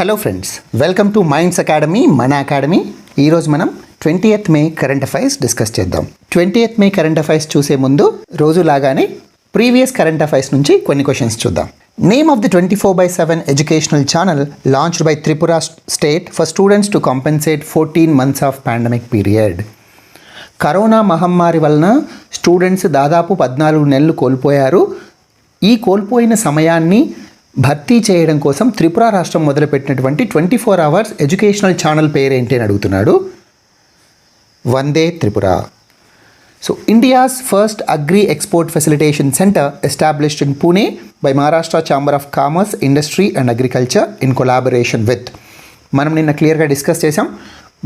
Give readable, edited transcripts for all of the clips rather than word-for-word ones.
Hello friends, welcome to Minds academy, మన academy. ఈరోజు మనం 20th మే కరెంట్ అఫైర్స్ డిస్కస్ చేద్దాం. 20th మే కరెంట్ అఫైర్స్ చూసే ముందు రోజులాగానే ప్రీవియస్ కరెంట్ అఫైర్స్ నుంచి కొన్ని క్వశ్చన్స్ చూద్దాం. Name of the 24/7 educational channel launched by Tripura state for students to compensate 14 months of pandemic period. Corona మహమ్మారి వలన స్టూడెంట్స్ దాదాపు 14 నెలలు కోల్పోయారు. ఈ కోల్పోయిన సమయాన్ని భర్తీ చేయడం కోసం త్రిపుర రాష్ట్రం మొదలుపెట్టినటువంటి 24 hours ఎడ్యుకేషనల్ ఛానల్ పేరేంటి అని అడుగుతున్నాడు. Vande Tripura. So India's first agri export facilitation centre established in Pune by Maharashtra chamber of commerce, industry and agriculture in collaboration with. మనం నిన్న క్లియర్గా డిస్కస్ చేసాం.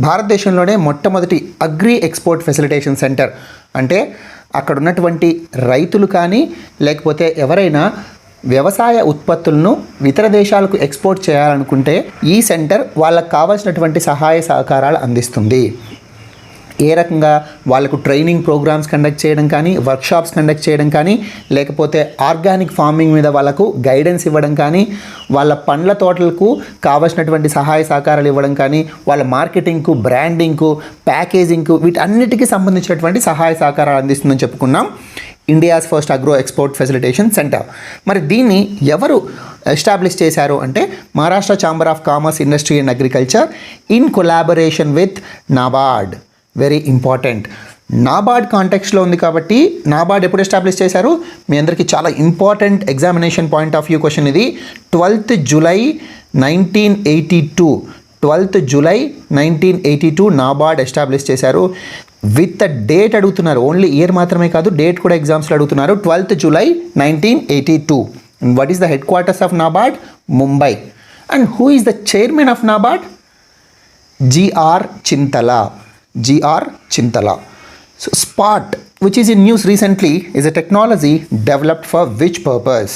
భారతదేశంలోనే మొట్టమొదటి అగ్రి ఎక్స్పోర్ట్ ఫెసిలిటేషన్ సెంటర్ అంటే అక్కడ ఉన్నటువంటి రైతులు కానీ లేకపోతే ఎవరైనా వ్యవసాయ ఉత్పత్తులను ఇతర దేశాలకు ఎక్స్పోర్ట్ చేయాలనుకుంటే ఈ సెంటర్ వాళ్ళకు కావాల్సినటువంటి సహాయ సహకారాలు అందిస్తుంది. ఏ రకంగా వాళ్ళకు ట్రైనింగ్ ప్రోగ్రామ్స్ కండక్ట్ చేయడం కానీ, వర్క్షాప్స్ కండక్ట్ చేయడం కానీ, లేకపోతే ఆర్గానిక్ ఫార్మింగ్ మీద వాళ్ళకు గైడెన్స్ ఇవ్వడం కానీ, వాళ్ళ పండ్ల తోటలకు కావాల్సినటువంటి సహాయ సహకారాలు ఇవ్వడం కానీ, వాళ్ళ మార్కెటింగ్కు, బ్రాండింగ్కు, ప్యాకేజింగ్కు, వీటన్నిటికీ సంబంధించినటువంటి సహాయ సహకారాలు అందిస్తుందని చెప్పుకున్నాం. India's first agro export facilitation centre. మరి దీన్ని ఎవరు ఎస్టాబ్లిష్ చేశారు అంటే Maharashtra chamber of commerce, industry and agriculture in collaboration with NABARD. Very important. NABARD కాంటెక్స్లో ఉంది కాబట్టి నాబార్డ్ ఎప్పుడు ఎస్టాబ్లిష్ చేశారు? మీ అందరికీ చాలా important examination point of view question ఇది. 12th July 1982. 12th July 1982 NABARD establish చేశారు. విత్ డేట్ అడుగుతున్నారు, ఓన్లీ ఇయర్ మాత్రమే కాదు, డేట్ కూడా ఎగ్జామ్స్లో అడుగుతున్నారు. 12th July 1982. And what is the head quarters of NABARD? Mumbai. And who is the chairman of NABARD? G.R. Chintala. G.R. Chintala. So SPART, which is in news recently, is a technology developed for which purpose?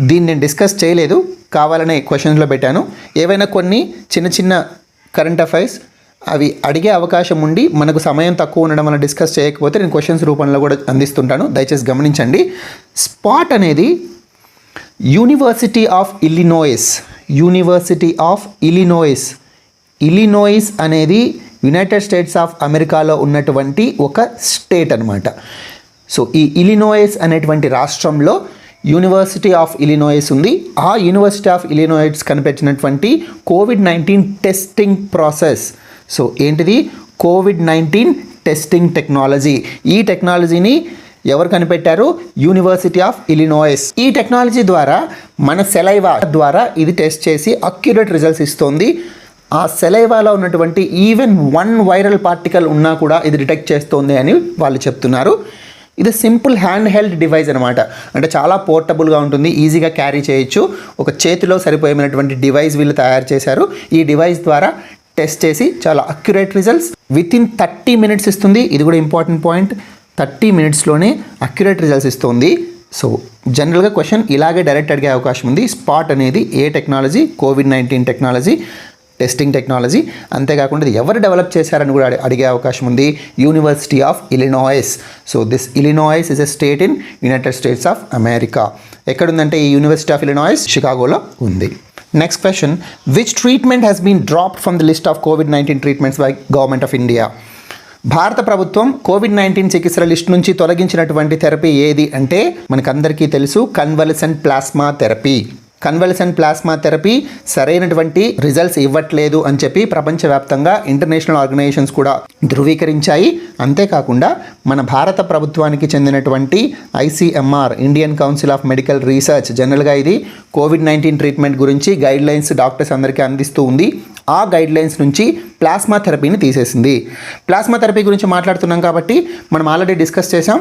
దీన్ని నేను discuss చేయలేదు, కావాలనే క్వశ్చన్స్లో పెట్టాను. ఏవైనా కొన్ని చిన్న చిన్న current affairs అవి అడిగే అవకాశం ఉండి మనకు సమయం తక్కువ ఉండడం వల్ల డిస్కస్ చేయకపోతే నేను క్వశ్చన్స్ రూపంలో కూడా అందిస్తుంటాను, దయచేసి గమనించండి. స్పాట్ అనేది university of Illinois. University of Illinois. Illinois అనేది యునైటెడ్ స్టేట్స్ ఆఫ్ అమెరికాలో ఉన్నటువంటి ఒక స్టేట్ అనమాట. సో ఈ ఇల్లినాయిస్ అనేటువంటి రాష్ట్రంలో యూనివర్సిటీ ఆఫ్ ఇల్లినాయిస్ ఉంది. ఆ యూనివర్సిటీ ఆఫ్ ఇల్లినాయిస్ కనిపెట్టినటువంటి COVID-19 టెస్టింగ్ ప్రాసెస్. సో ఏంటిది? COVID-19 testing technology. ఈ టెక్నాలజీని ఎవరు కనిపెట్టారు? University of Illinois. ఈ టెక్నాలజీ ద్వారా మన సెలైవా ద్వారా ఇది టెస్ట్ చేసి అక్యురేట్ రిజల్ట్స్ ఇస్తుంది. ఆ సెలైవాలో ఉన్నటువంటి ఈవెన్ 1 వైరల్ పార్టికల్ ఉన్నా కూడా ఇది డిటెక్ట్ చేస్తుంది అని వాళ్ళు చెప్తున్నారు. ఇది సింపుల్ హ్యాండ్ హెల్డ్ డివైస్ అనమాట. అంటే చాలా పోర్టబుల్గా ఉంటుంది, ఈజీగా క్యారీ చేయొచ్చు. ఒక చేతిలో సరిపోయేటువంటి డివైస్ వీళ్ళు తయారు చేశారు. ఈ డివైస్ ద్వారా టెస్ట్ చేసి చాలా అక్యురేట్ రిజల్ట్స్ వితిన్ 30 minutes ఇస్తుంది. ఇది కూడా ఇంపార్టెంట్ పాయింట్. 30 minutesలోనే అక్యురేట్ రిజల్ట్స్ ఇస్తుంది. సో జనరల్గా క్వశ్చన్ ఇలాగే డైరెక్ట్ అడిగే అవకాశం ఉంది. స్పాట్ అనేది ఏ technology? COVID-19 technology, testing technology. అంతేకాకుండా ఇది ఎవరు డెవలప్ చేశారని కూడా అడిగే అవకాశం ఉంది. University of Illinois. So this Illinois is a state in United States of America. ఎక్కడుందంటే ఈ యూనివర్సిటీ ఆఫ్ ఇల్లినాయిస్ షికాగోలో ఉంది. Next question, which treatment has been dropped from the list of COVID-19 treatments by government of India? భారత ప్రభుత్వం COVID-19 చికిత్సల list నుంచి తొలగించినటువంటి therapy ఏది అంటే మనకందరికీ తెలుసు, convulsant plasma therapy. Convulsant plasma therapy సరైనటువంటి రిజల్ట్స్ ఇవ్వట్లేదు అని చెప్పి ప్రపంచవ్యాప్తంగా ఇంటర్నేషనల్ ఆర్గనైజేషన్స్ కూడా ధృవీకరించాయి. అంతేకాకుండా మన భారత ప్రభుత్వానికి చెందినటువంటి ICMR, Indian council of medical research, జనరల్గా ఇది COVID-19 ట్రీట్మెంట్ గురించి గైడ్లైన్స్ డాక్టర్స్ అందరికీ అందిస్తూ ఉంది. ఆ గైడ్లైన్స్ నుంచి ప్లాస్మా థెరపీని తీసేసింది. ప్లాస్మా థెరపీ గురించి మాట్లాడుతున్నాం కాబట్టి మనం ఆల్రెడీ డిస్కస్ చేసాం.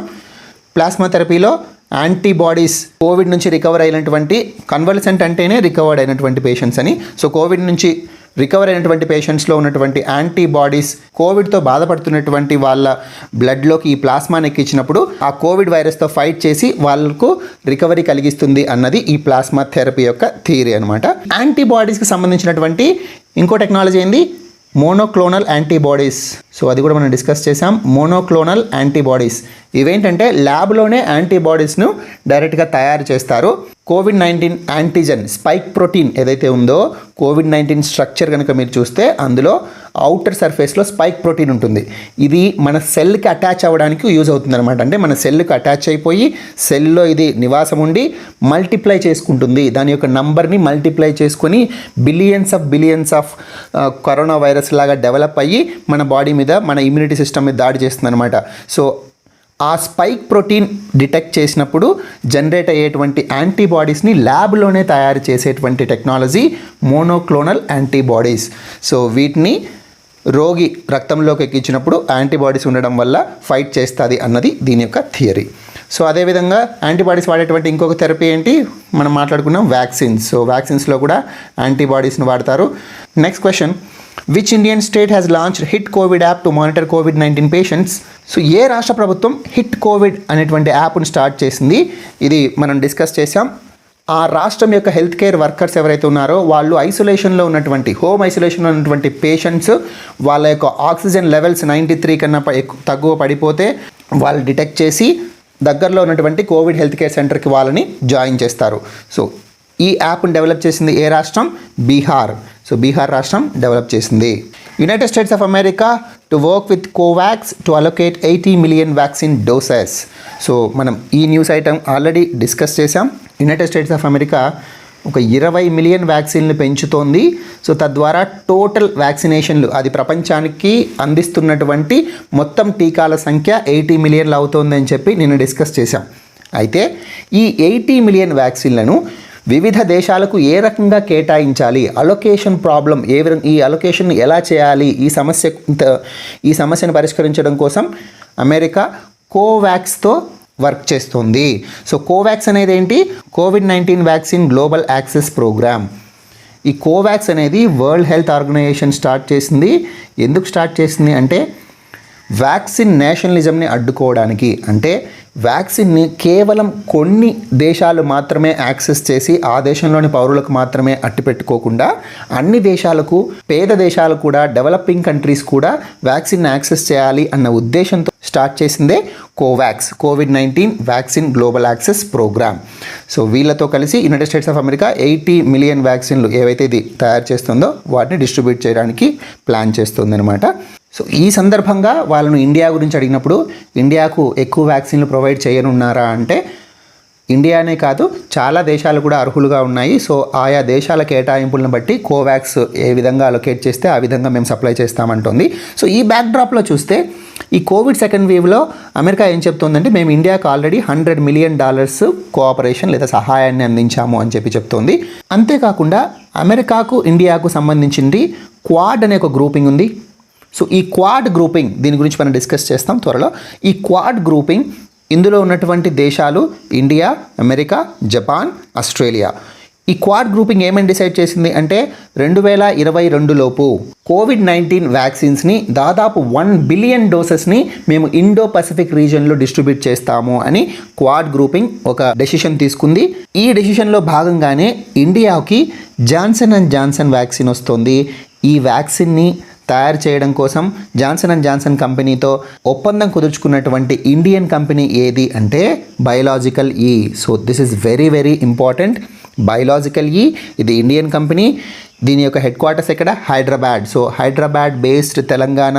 ప్లాస్మా థెరపీలో యాంటీబాడీస్, కోవిడ్ నుంచి రికవర్ అయినటువంటి, కన్వల్సెంట్ అంటేనే రికవర్డ్ అయినటువంటి పేషెంట్స్ అని. సో కోవిడ్ నుంచి రికవర్ అయినటువంటి పేషెంట్స్లో ఉన్నటువంటి యాంటీబాడీస్ కోవిడ్తో బాధపడుతున్నటువంటి వాళ్ళ బ్లడ్లోకి ఈ ప్లాస్మాని ఎక్కించినప్పుడు ఆ కోవిడ్ వైరస్తో ఫైట్ చేసి వాళ్ళకు రికవరీ కలిగిస్తుంది అన్నది ఈ ప్లాస్మా థెరపీ యొక్క థియరీ అనమాట. యాంటీబాడీస్కి సంబంధించినటువంటి ఇంకో టెక్నాలజీ ఏంది? Monoclonal antibodies. సో అది కూడా మనం డిస్కస్ చేసాం. మోనోక్లోనల్ యాంటీబాడీస్ ఇవేంటంటే ల్యాబ్లోనే యాంటీబాడీస్ను డైరెక్ట్గా తయారు చేస్తారు. కోవిడ్-19 యాంటీజెన్ స్పైక్ ప్రోటీన్ ఏదైతే ఉందో, కోవిడ్-19 స్ట్రక్చర్ కనుక మీరు చూస్తే అందులో అవుటర్ సర్ఫేస్లో స్పైక్ ప్రోటీన్ ఉంటుంది. ఇది మన సెల్కి అటాచ్ అవ్వడానికి యూజ్ అవుతుంది అనమాట. అంటే మన సెల్కి అటాచ్ అయిపోయి సెల్లో ఇది నివాసం ఉండి మల్టిప్లై చేసుకుంటుంది. దాని యొక్క నంబర్ని మల్టిప్లై చేసుకొని బిలియన్స్ ఆఫ్ కరోనా వైరస్ లాగా డెవలప్ అయ్యి మన బాడీ మీద, మన ఇమ్యూనిటీ సిస్టమ్ మీద దాడి చేస్తుంది అనమాట. సో ఆ స్పైక్ ప్రోటీన్ డిటెక్ట్ చేసినప్పుడు జనరేట్ అయ్యేటువంటి యాంటీబాడీస్ని ల్యాబ్లోనే తయారు చేసేటువంటి టెక్నాలజీ మోనోక్లోనల్ యాంటీబాడీస్. సో వీటిని రోగి రక్తంలోకి ఎక్కించినప్పుడు యాంటీబాడీస్ ఉండడం వల్ల ఫైట్ చేస్తుంది అన్నది దీని యొక్క థియరీ. సో అదేవిధంగా యాంటీబాడీస్ వాడేటువంటి ఇంకొక థెరపీ ఏంటి, మనం మాట్లాడుకున్నాం వ్యాక్సిన్స్. సో వ్యాక్సిన్స్లో కూడా యాంటీబాడీస్ని వాడతారు. Next question, which Indian state has launched hit covid app to monitor కోవిడ్-19 పేషెంట్స్? సో ఏ రాష్ట్ర ప్రభుత్వం హిట్ కోవిడ్ అనేటువంటి యాప్ను స్టార్ట్ చేసింది? ఇది మనం డిస్కస్ చేసాం. ఆ రాష్ట్రం యొక్క హెల్త్ కేర్ వర్కర్స్ ఎవరైతే ఉన్నారో వాళ్ళు ఐసోలేషన్లో ఉన్నటువంటి, హోమ్ ఐసోలేషన్లో ఉన్నటువంటి పేషెంట్స్ వాళ్ళ యొక్క ఆక్సిజన్ లెవెల్స్ 93 కన్నా తక్కువ పడిపోతే వాళ్ళు డిటెక్ట్ చేసి దగ్గరలో ఉన్నటువంటి కోవిడ్ హెల్త్ కేర్ సెంటర్కి వాళ్ళని జాయిన్ చేస్తారు. సో ఈ యాప్ని డెవలప్ చేసింది ఏ రాష్ట్రం? బీహార్. సో బీహార్ రాష్ట్రం డెవలప్ చేసింది. United States of America to work with Covax to allocate 80 million vaccine doses. So మనం ఈ న్యూస్ ఐటమ్ ఆల్రెడీ డిస్కస్ చేసాం. యునైటెడ్ స్టేట్స్ ఆఫ్ అమెరికా ఒక 20 మిలియన్ వ్యాక్సిన్లు పెంచుతోంది. సో తద్వారా టోటల్ వ్యాక్సినేషన్లు, అది ప్రపంచానికి అందిస్తున్నటువంటి మొత్తం టీకాల సంఖ్య 80 మిలియన్లు అవుతోందని చెప్పి నేను డిస్కస్ చేశాం. అయితే ఈ 80 మిలియన్ వ్యాక్సిన్లను వివిధ దేశాలకు ఏ రకంగా కేటాయించాలి, అలొకేషన్ ప్రాబ్లం ఈ అలొకేషన్ ఎలా చేయాలి, ఈ సమస్యను పరిష్కరించడం కోసం అమెరికా కోవాక్స్తో వర్క్ చేస్తుంది. సో కోవాక్స్ అనేది ఏంటి? కోవిడ్-19 వ్యాక్సిన్ గ్లోబల్ యాక్సెస్ ప్రోగ్రామ్. ఈ కోవాక్స్ అనేది వరల్డ్ హెల్త్ ఆర్గనైజేషన్ స్టార్ట్ చేసింది. ఎందుకు స్టార్ట్ చేసింది అంటే వ్యాక్సిన్ నేషనలిజంని అడ్డుకోవడానికి. అంటే వ్యాక్సిన్ని కేవలం కొన్ని దేశాలు మాత్రమే యాక్సెస్ చేసి ఆ దేశంలోని పౌరులకు మాత్రమే అట్టిపెట్టుకోకుండా అన్ని దేశాలకు, పేద దేశాలు కూడా, డెవలపింగ్ కంట్రీస్ కూడా వ్యాక్సిన్ యాక్సెస్ చేయాలి అన్న ఉద్దేశంతో స్టార్ట్ చేసిందే కోవాక్స్, కోవిడ్-19 vaccine global access programme. So వీళ్ళతో కలిసి United States of America 80 million వ్యాక్సిన్లు ఏవైతే ఇది తయారు చేస్తుందో వాటిని డిస్ట్రిబ్యూట్ చేయడానికి ప్లాన్ చేస్తుంది అనమాట. సో ఈ సందర్భంగా వాళ్ళను ఇండియా గురించి అడిగినప్పుడు ఇండియాకు ఎక్కువ వ్యాక్సిన్లు ప్రొవైడ్ చేయనున్నారా అంటే ఇండియానే కాదు, చాలా దేశాలు కూడా అర్హులుగా ఉన్నాయి. సో ఆయా దేశాల కేటాయింపులను బట్టి కోవాక్స్ ఏ విధంగా అలొకేట్ చేస్తే ఆ విధంగా మేము సప్లై చేస్తామంటుంది. సో ఈ బ్యాక్డ్రాప్లో చూస్తే ఈ కోవిడ్ సెకండ్ వేవ్లో అమెరికా ఏం చెప్తోందంటే మేము ఇండియాకు ఆల్రెడీ $100 మిలియన్ కోఆపరేషన్ లేదా సహాయాన్ని అందించాము అని చెప్తోంది. అంతేకాకుండా అమెరికాకు ఇండియాకు సంబంధించింది క్వాడ్ అనే ఒక గ్రూపింగ్ ఉంది. సో ఈ క్వాడ్ గ్రూపింగ్, దీని గురించి మనం డిస్కస్ చేస్తాం త్వరలో. ఈ క్వాడ్ గ్రూపింగ్, ఇందులో ఉన్నటువంటి దేశాలు ఇండియా, అమెరికా, జపాన్, ఆస్ట్రేలియా. ఈ క్వాడ్ గ్రూపింగ్ ఏమని డిసైడ్ చేసింది అంటే 2022 లోపు కోవిడ్-19 వ్యాక్సిన్స్ని దాదాపు 1 బిలియన్ డోసెస్ని మేము ఇండో పసిఫిక్ రీజియన్లో డిస్ట్రిబ్యూట్ చేస్తాము అని క్వాడ్ గ్రూపింగ్ ఒక డెసిషన్ తీసుకుంది. ఈ డెసిషన్లో భాగంగానే ఇండియాకి జాన్సన్ అండ్ జాన్సన్ వ్యాక్సిన్ వస్తుంది. ఈ వ్యాక్సిన్ని తయారు చేయడం కోసం జాన్సన్ అండ్ జాన్సన్ కంపెనీతో ఒప్పందం కుదుర్చుకున్నటువంటి ఇండియన్ కంపెనీ ఏది అంటే biological E. So this is very very important. Biological E ఇది ఇండియన్ కంపెనీ. దీని యొక్క హెడ్ క్వార్టర్స్ ఎక్కడ? Hyderabad. So Hyderabad based Telangana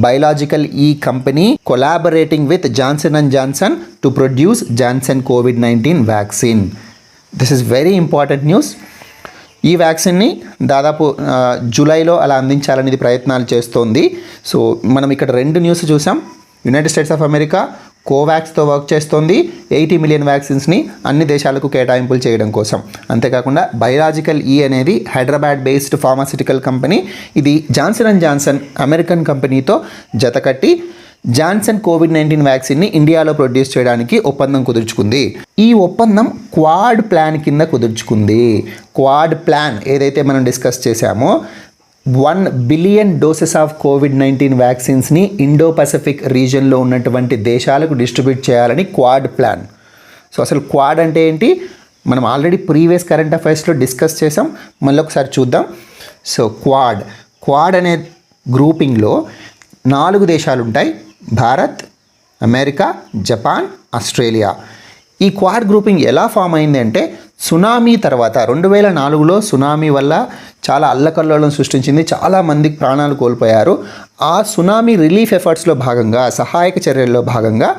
biological E company collaborating with Johnson and Johnson to produce Johnson కోవిడ్-19 vaccine. This is very important news. ఈ వ్యాక్సిన్ని దాదాపు జూలైలో అలా అందించాలనేది ప్రయత్నాలు చేస్తోంది. సో మనం ఇక్కడ 2 న్యూస్ చూసాం. యునైటెడ్ స్టేట్స్ ఆఫ్ అమెరికా కోవాక్స్తో వర్క్ చేస్తోంది 80 మిలియన్ వ్యాక్సిన్స్ని అన్ని దేశాలకు కేటాయింపులు చేయడం కోసం. అంతేకాకుండా బయోలాజికల్ ఈ అనేది హైదరాబాద్ బేస్డ్ ఫార్మాసిటికల్ కంపెనీ. ఇది జాన్సన్ అండ్ జాన్సన్ అమెరికన్ కంపెనీతో జతకట్టి జాన్సన్ కోవిడ్-19 వ్యాక్సిన్ని ఇండియాలో ప్రొడ్యూస్ చేయడానికి ఒప్పందం కుదుర్చుకుంది. ఈ ఒప్పందం క్వాడ్ ప్లాన్ కింద కుదుర్చుకుంది. క్వాడ్ ప్లాన్ ఏదైతే మనం డిస్కస్ చేశామో 1 బిలియన్ డోసెస్ ఆఫ్ కోవిడ్-19 వ్యాక్సిన్స్ని ఇండో పసిఫిక్ రీజియన్లో ఉన్నటువంటి దేశాలకు డిస్ట్రిబ్యూట్ చేయాలని క్వాడ్ ప్లాన్. సో అసలు క్వాడ్ అంటే ఏంటి మనం ఆల్రెడీ ప్రీవియస్ కరెంట్ అఫైర్స్లో డిస్కస్ చేసాం, మళ్ళీ ఒకసారి చూద్దాం. సో క్వాడ్ అనే గ్రూపింగ్లో 4 దేశాలు ఉంటాయి: భారత్, అమెరికా, జపాన్, ఆస్ట్రేలియా. ఈ క్వాడ్ గ్రూపింగ్ ఎలా ఫామ్ అయింది అంటే సునామీ తర్వాత 2004లో సునామీ వల్ల చాలా అల్లకల్లోలం సృష్టించింది, చాలామంది ప్రాణాలు కోల్పోయారు. ఆ సునామీ రిలీఫ్ ఎఫర్ట్స్లో భాగంగా, సహాయక చర్యల్లో భాగంగా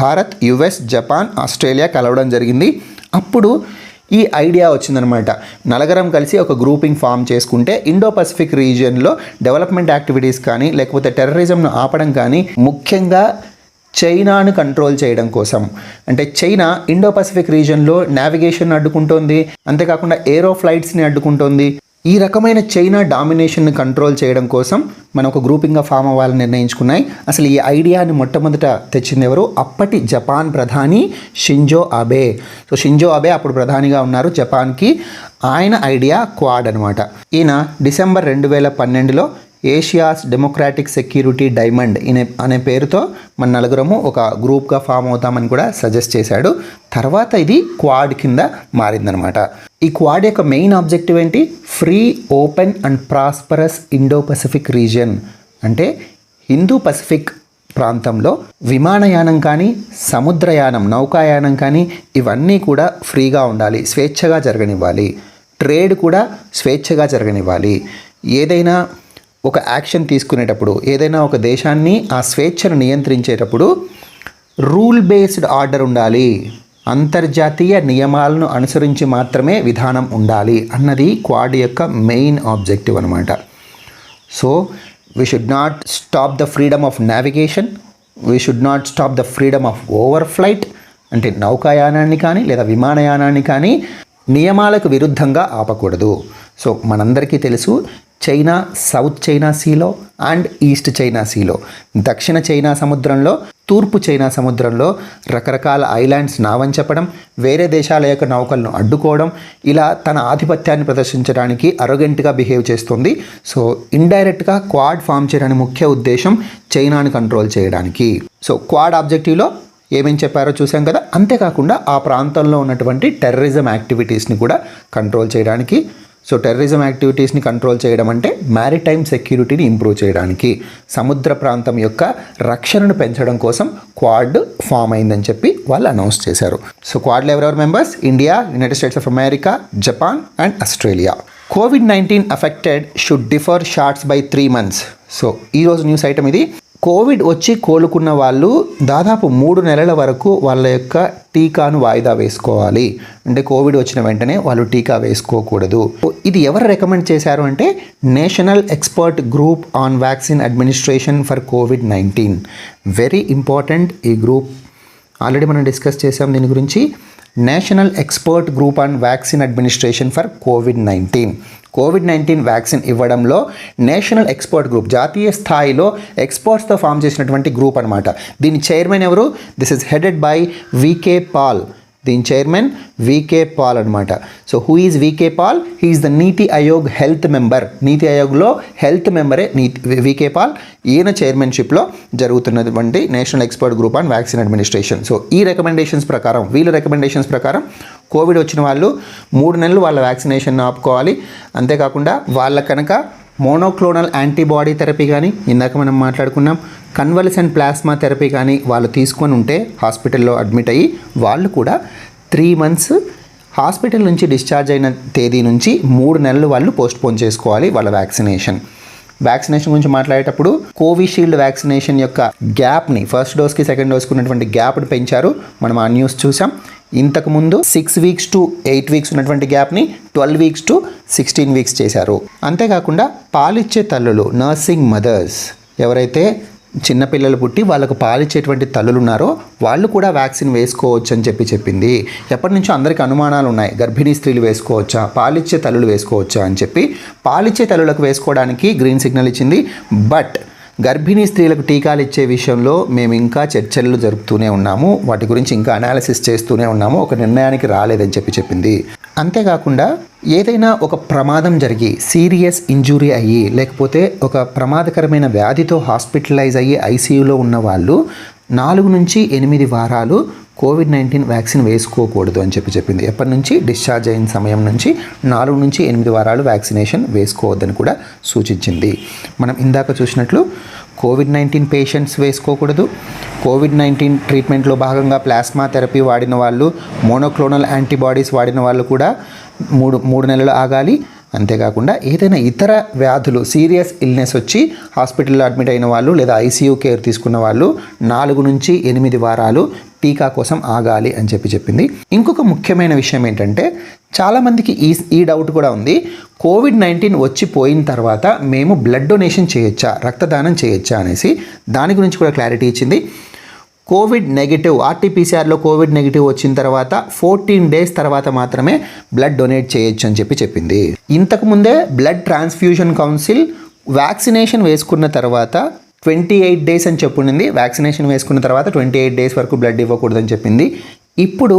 భారత్, యుఎస్, జపాన్, ఆస్ట్రేలియా కలవడం జరిగింది. అప్పుడు ఈ ఐడియా వచ్చిందనమాట. నలుగురం కలిసి ఒక గ్రూపింగ్ ఫామ్ చేసుకుంటే ఇండో పసిఫిక్ రీజియన్లో డెవలప్మెంట్ యాక్టివిటీస్ కానీ లేకపోతే టెర్రరిజంను ఆపడం కానీ, ముఖ్యంగా చైనాను కంట్రోల్ చేయడం కోసం. అంటే చైనా ఇండో పసిఫిక్ రీజియన్లో నావిగేషన్ అడ్డుకుంటోంది, అంతేకాకుండా ఏరో ఫ్లైట్స్ని అడ్డుకుంటోంది. ఈ రకమైన చైనా డామినేషన్ని కంట్రోల్ చేయడం కోసం మనం ఒక గ్రూపింగ్గా ఫామ్ అవ్వాలని నిర్ణయించుకున్నాయి. అసలు ఈ ఐడియాని మొట్టమొదట తెచ్చింది ఎవరు? అప్పటి జపాన్ ప్రధాని Shinzo Abe. So Shinzo Abe అప్పుడు ప్రధానిగా ఉన్నారు జపాన్కి. ఆయన ఐడియా క్వాడ్ అనమాట. ఈయన డిసెంబర్ 2012లో ఏషియాస్ డెమోక్రాటిక్ సెక్యూరిటీ డైమండ్ అనే పేరుతో మన నలుగురము ఒక గ్రూప్గా ఫామ్ అవుతామని కూడా సజెస్ట్ చేశాడు. తర్వాత ఇది క్వాడ్ కింద మారిందనమాట. ఈ క్వాడ్ యొక్క మెయిన్ ఆబ్జెక్టివ్ ఏంటి? Free, open and prosperous Indo Pacific region. అంటే హిందూ పసిఫిక్ ప్రాంతంలో విమానయానం కానీ, సముద్రయానం, నౌకాయానం కానీ ఇవన్నీ కూడా ఫ్రీగా ఉండాలి, స్వేచ్ఛగా జరగనివ్వాలి. ట్రేడ్ కూడా స్వేచ్ఛగా జరగనివ్వాలి. ఏదైనా ఒక యాక్షన్ తీసుకునేటప్పుడు, ఏదైనా ఒక దేశాన్ని ఆ స్వేచ్ఛను నియంత్రించేటప్పుడు రూల్ బేస్డ్ ఆర్డర్ ఉండాలి, అంతర్జాతీయ నియమాలను అనుసరించి మాత్రమే విధానం ఉండాలి అన్నది క్వాడ్ యొక్క మెయిన్ ఆబ్జెక్టివ్ అనమాట. So we should not stop the freedom of navigation, we should not stop the freedom of over flight. అంటే నౌకాయానాన్ని కానీ లేదా విమానయానాన్ని కానీ నియమాలకు విరుద్ధంగా ఆపకూడదు. సో మనందరికీ తెలుసు, చైనా సౌత్ చైనా సీలో అండ్ ఈస్ట్ చైనా సీలో, దక్షిణ చైనా సముద్రంలో, తూర్పు చైనా సముద్రంలో రకరకాల ఐలాండ్స్ నావంచపడం, వేరే దేశాల యొక్క నౌకలను అడ్డుకోవడం, ఇలా తన ఆధిపత్యాన్ని ప్రదర్శించడానికి అరోగెంట్గా బిహేవ్ చేస్తుంది. సో ఇండైరెక్ట్గా క్వాడ్ ఫామ్ చేయడానికి ముఖ్య ఉద్దేశం చైనాను కంట్రోల్ చేయడానికి. సో క్వాడ్ ఆబ్జెక్టివ్లో ఏమేం చెప్పారో చూసాం కదా. అంతేకాకుండా ఆ ప్రాంతంలో ఉన్నటువంటి టెర్రరిజం యాక్టివిటీస్ని కూడా కంట్రోల్ చేయడానికి. సో టెర్రరిజం యాక్టివిటీస్ని కంట్రోల్ చేయడం అంటే మ్యారిటైమ్ సెక్యూరిటీని ఇంప్రూవ్ చేయడానికి, సముద్ర ప్రాంతం యొక్క రక్షణను పెంచడం కోసం క్వాడ్ ఫామ్ అయిందని చెప్పి వాళ్ళు అనౌన్స్ చేశారు. సో క్వాడ్లో ఎవరెవరు members? India, United States of America, Japan and Australia. COVID-19 affected should defer shots by 3 months. So ఈరోజు న్యూస్ ఐటమ్ ఇది. కోవిడ్ వచ్చి కోలుకున్న వాళ్ళు దాదాపు 3 నెలల వరకు వాళ్ళ యొక్క టీకాను వాయిదా వేసుకోవాలి. అంటే కోవిడ్ వచ్చిన వెంటనే వాళ్ళు టీకా వేసుకోకూడదు. ఇది ఎవరు రికమెండ్ చేశారు అంటే national expert group on vaccine administration for COVID-19. Very important ఈ గ్రూప్. ఆల్రెడీ మనం డిస్కస్ చేసాం దీని గురించి. National expert group on vaccine administration for COVID-19 vaccine ఇవ్వడంలో నేషనల్ ఎక్స్పర్ట్ గ్రూప్, జాతీయ స్థాయిలో ఎక్స్పర్ట్స్తో ఫామ్ చేసినటువంటి గ్రూప్ అనమాట. దీని చైర్మన్ ఎవరు? This is headed by VK Paul. దీని చైర్మన్ వికే పాల్ అనమాట. So who is VK Paul? He is the NITI Aayog health member. NITI ఆయోగ్లో హెల్త్ మెంబరే వికే పాల్. ఈయన చైర్మన్షిప్లో జరుగుతున్నటువంటి national expert group on vaccine administration. So ఈ రికమెండేషన్స్ ప్రకారం, వీళ్ళ రికమెండేషన్స్ ప్రకారం కోవిడ్ వచ్చిన వాళ్ళు 3 నెలలు వాళ్ళ వ్యాక్సినేషన్ ఆపుకోవాలి. అంతేకాకుండా వాళ్ళ కనుక మోనోక్లోనల్ యాంటీబాడీ థెరపీ కానీ, ఇందాక మనం మాట్లాడుకున్నాం, కన్వల్సెంట్ ప్లాస్మా థెరపీ కానీ వాళ్ళు తీసుకొని ఉంటే హాస్పిటల్లో అడ్మిట్ అయ్యి వాళ్ళు కూడా 3 months హాస్పిటల్ నుంచి డిశ్చార్జ్ అయిన తేదీ నుంచి 3 నెలలు వాళ్ళు పోస్ట్పోన్ చేసుకోవాలి వాళ్ళ వ్యాక్సినేషన్. వ్యాక్సినేషన్ గురించి మాట్లాడేటప్పుడు కోవిషీల్డ్ వ్యాక్సినేషన్ యొక్క గ్యాప్ని, ఫస్ట్ డోస్కి సెకండ్ డోస్కి ఉన్నటువంటి గ్యాప్ని పెంచారు. మనం ఆ న్యూస్ చూసాం. ఇంతకుముందు 6 weeks to 8 weeks ఉన్నటువంటి గ్యాప్ని 12 weeks to 16 weeks చేశారు. అంతేకాకుండా పాలిచ్చే తల్లులు, నర్సింగ్ మదర్స్, ఎవరైతే చిన్నపిల్లలు పుట్టి వాళ్ళకు పాలిచ్చేటువంటి తల్లులు ఉన్నారో వాళ్ళు కూడా వ్యాక్సిన్ వేసుకోవచ్చు అని చెప్పింది. ఎప్పటి నుంచో అందరికీ అనుమానాలు ఉన్నాయి, గర్భిణీ స్త్రీలు వేసుకోవచ్చా, పాలిచ్చే తల్లులు వేసుకోవచ్చా అని చెప్పి. పాలిచ్చే తల్లులకు వేసుకోవడానికి గ్రీన్ సిగ్నల్ ఇచ్చింది. బట్ గర్భిణీ స్త్రీలకు టీకాలు ఇచ్చే విషయంలో మేము ఇంకా చర్చలు జరుపుతూనే ఉన్నాము, వాటి గురించి ఇంకా అనాలిసిస్ చేస్తూనే ఉన్నాము, ఒక నిర్ణయానికి రాలేదని చెప్పింది. అంతేకాకుండా ఏదైనా ఒక ప్రమాదం జరిగి సీరియస్ ఇంజురీ అయ్యి లేకపోతే ఒక ప్రమాదకరమైన వ్యాధితో హాస్పిటలైజ్ అయ్యి ఐసీయూలో ఉన్న వాళ్ళు 4 నుంచి 8 వారాలు COVID-19 వ్యాక్సిన్ వేసుకోకూడదు అని చెప్పింది. ఎప్పటి నుంచి? డిశ్చార్జ్ అయిన సమయం నుంచి 4 నుంచి 8 వారాలు వ్యాక్సినేషన్ వేసుకోవద్దని కూడా సూచించింది. మనం ఇందాక చూసినట్లు కోవిడ్-19 పేషెంట్స్ వేసుకోకూడదు. కోవిడ్-19 ట్రీట్మెంట్లో భాగంగా ప్లాస్మా థెరపీ వాడిన వాళ్ళు, మోనోక్లోనల్ యాంటీబాడీస్ వాడిన వాళ్ళు కూడా మూడు నెలలు ఆగాలి. అంతేకాకుండా ఏదైనా ఇతర వ్యాధులు, సీరియస్ ఇల్నెస్ వచ్చి హాస్పిటల్లో అడ్మిట్ అయిన వాళ్ళు లేదా ఐసీయూ కేర్ తీసుకున్న వాళ్ళు 4 నుంచి 8 వారాలు టీకా కోసం ఆగాలి అని చెప్పింది. ఇంకొక ముఖ్యమైన విషయం ఏంటంటే, చాలామందికి ఈ డౌట్ కూడా ఉంది. కోవిడ్-19 వచ్చి పోయిన తర్వాత మేము బ్లడ్ డొనేషన్ చేయొచ్చా, రక్తదానం చేయొచ్చా అనేసి. దాని గురించి కూడా క్లారిటీ ఇచ్చింది. కోవిడ్ నెగిటివ్, ఆర్టీపీసీఆర్లో కోవిడ్ నెగిటివ్ వచ్చిన తర్వాత 14 డేస్ తర్వాత మాత్రమే బ్లడ్ డొనేట్ చేయొచ్చు అని చెప్పింది. ఇంతకుముందే బ్లడ్ ట్రాన్స్ఫ్యూజన్ కౌన్సిల్ వ్యాక్సినేషన్ వేసుకున్న తర్వాత 28 డేస్ అని చెప్పుండింది. వ్యాక్సినేషన్ వేసుకున్న తర్వాత 28 డేస్ వరకు బ్లడ్ ఇవ్వకూడదని చెప్పింది. ఇప్పుడు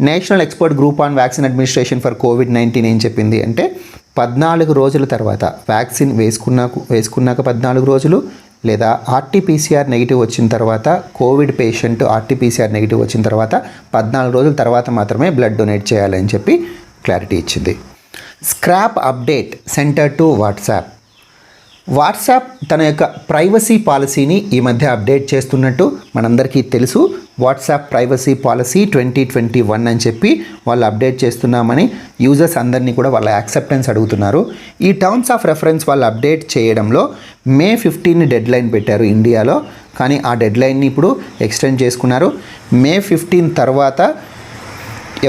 national expert group on vaccine administration for COVID-19 ఏం చెప్పింది అంటే, 14 రోజుల తర్వాత వ్యాక్సిన్ వేసుకున్నాక 14 రోజులు లేదా ఆర్టీపీసీఆర్ నెగిటివ్ వచ్చిన తర్వాత, కోవిడ్ పేషెంట్ ఆర్టీపీసీఆర్ నెగిటివ్ వచ్చిన తర్వాత 14 రోజుల తర్వాత మాత్రమే బ్లడ్ డొనేట్ చేయాలని చెప్పి క్లారిటీ ఇచ్చింది. Scrap update centre to WhatsApp తన యొక్క ప్రైవసీ పాలసీని ఈ మధ్య అప్డేట్ చేస్తున్నట్టు మనందరికీ తెలుసు. వాట్సాప్ ప్రైవసీ పాలసీ 2021 అని చెప్పి వాళ్ళు అప్డేట్ చేస్తున్నామని యూజర్స్ అందరినీ కూడా వాళ్ళ యాక్సెప్టెన్స్ అడుగుతున్నారు. ఈ టర్మ్స్ ఆఫ్ రెఫరెన్స్ వాళ్ళు అప్డేట్ చేయడంలో May 15 డెడ్ లైన్ పెట్టారు ఇండియాలో. కానీ ఆ డెడ్ లైన్ని ఇప్పుడు ఎక్స్టెండ్ చేసుకున్నారు. May 15 తర్వాత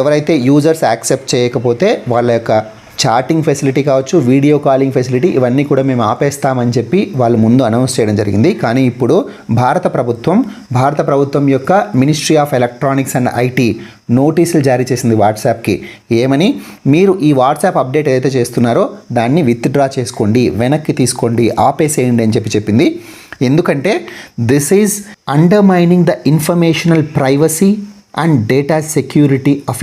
ఎవరైతే యూజర్స్ యాక్సెప్ట్ చేయకపోతే వాళ్ళ యొక్క చాటింగ్ ఫెసిలిటీ కావచ్చు, వీడియో కాలింగ్ ఫెసిలిటీ, ఇవన్నీ కూడా మేము ఆపేస్తామని చెప్పి వాళ్ళు ముందు అనౌన్స్ చేయడం జరిగింది. కానీ ఇప్పుడు భారత ప్రభుత్వం యొక్క ministry of electronics and IT నోటీసులు జారీ చేసింది వాట్సాప్కి. ఏమని, మీరు ఈ వాట్సాప్ అప్డేట్ ఏదైతే చేస్తున్నారో దాన్ని విత్డ్రా చేసుకోండి, వెనక్కి తీసుకోండి, ఆపేసేయండి అని చెప్పింది. ఎందుకంటే this is undermining the informational privacy and data security of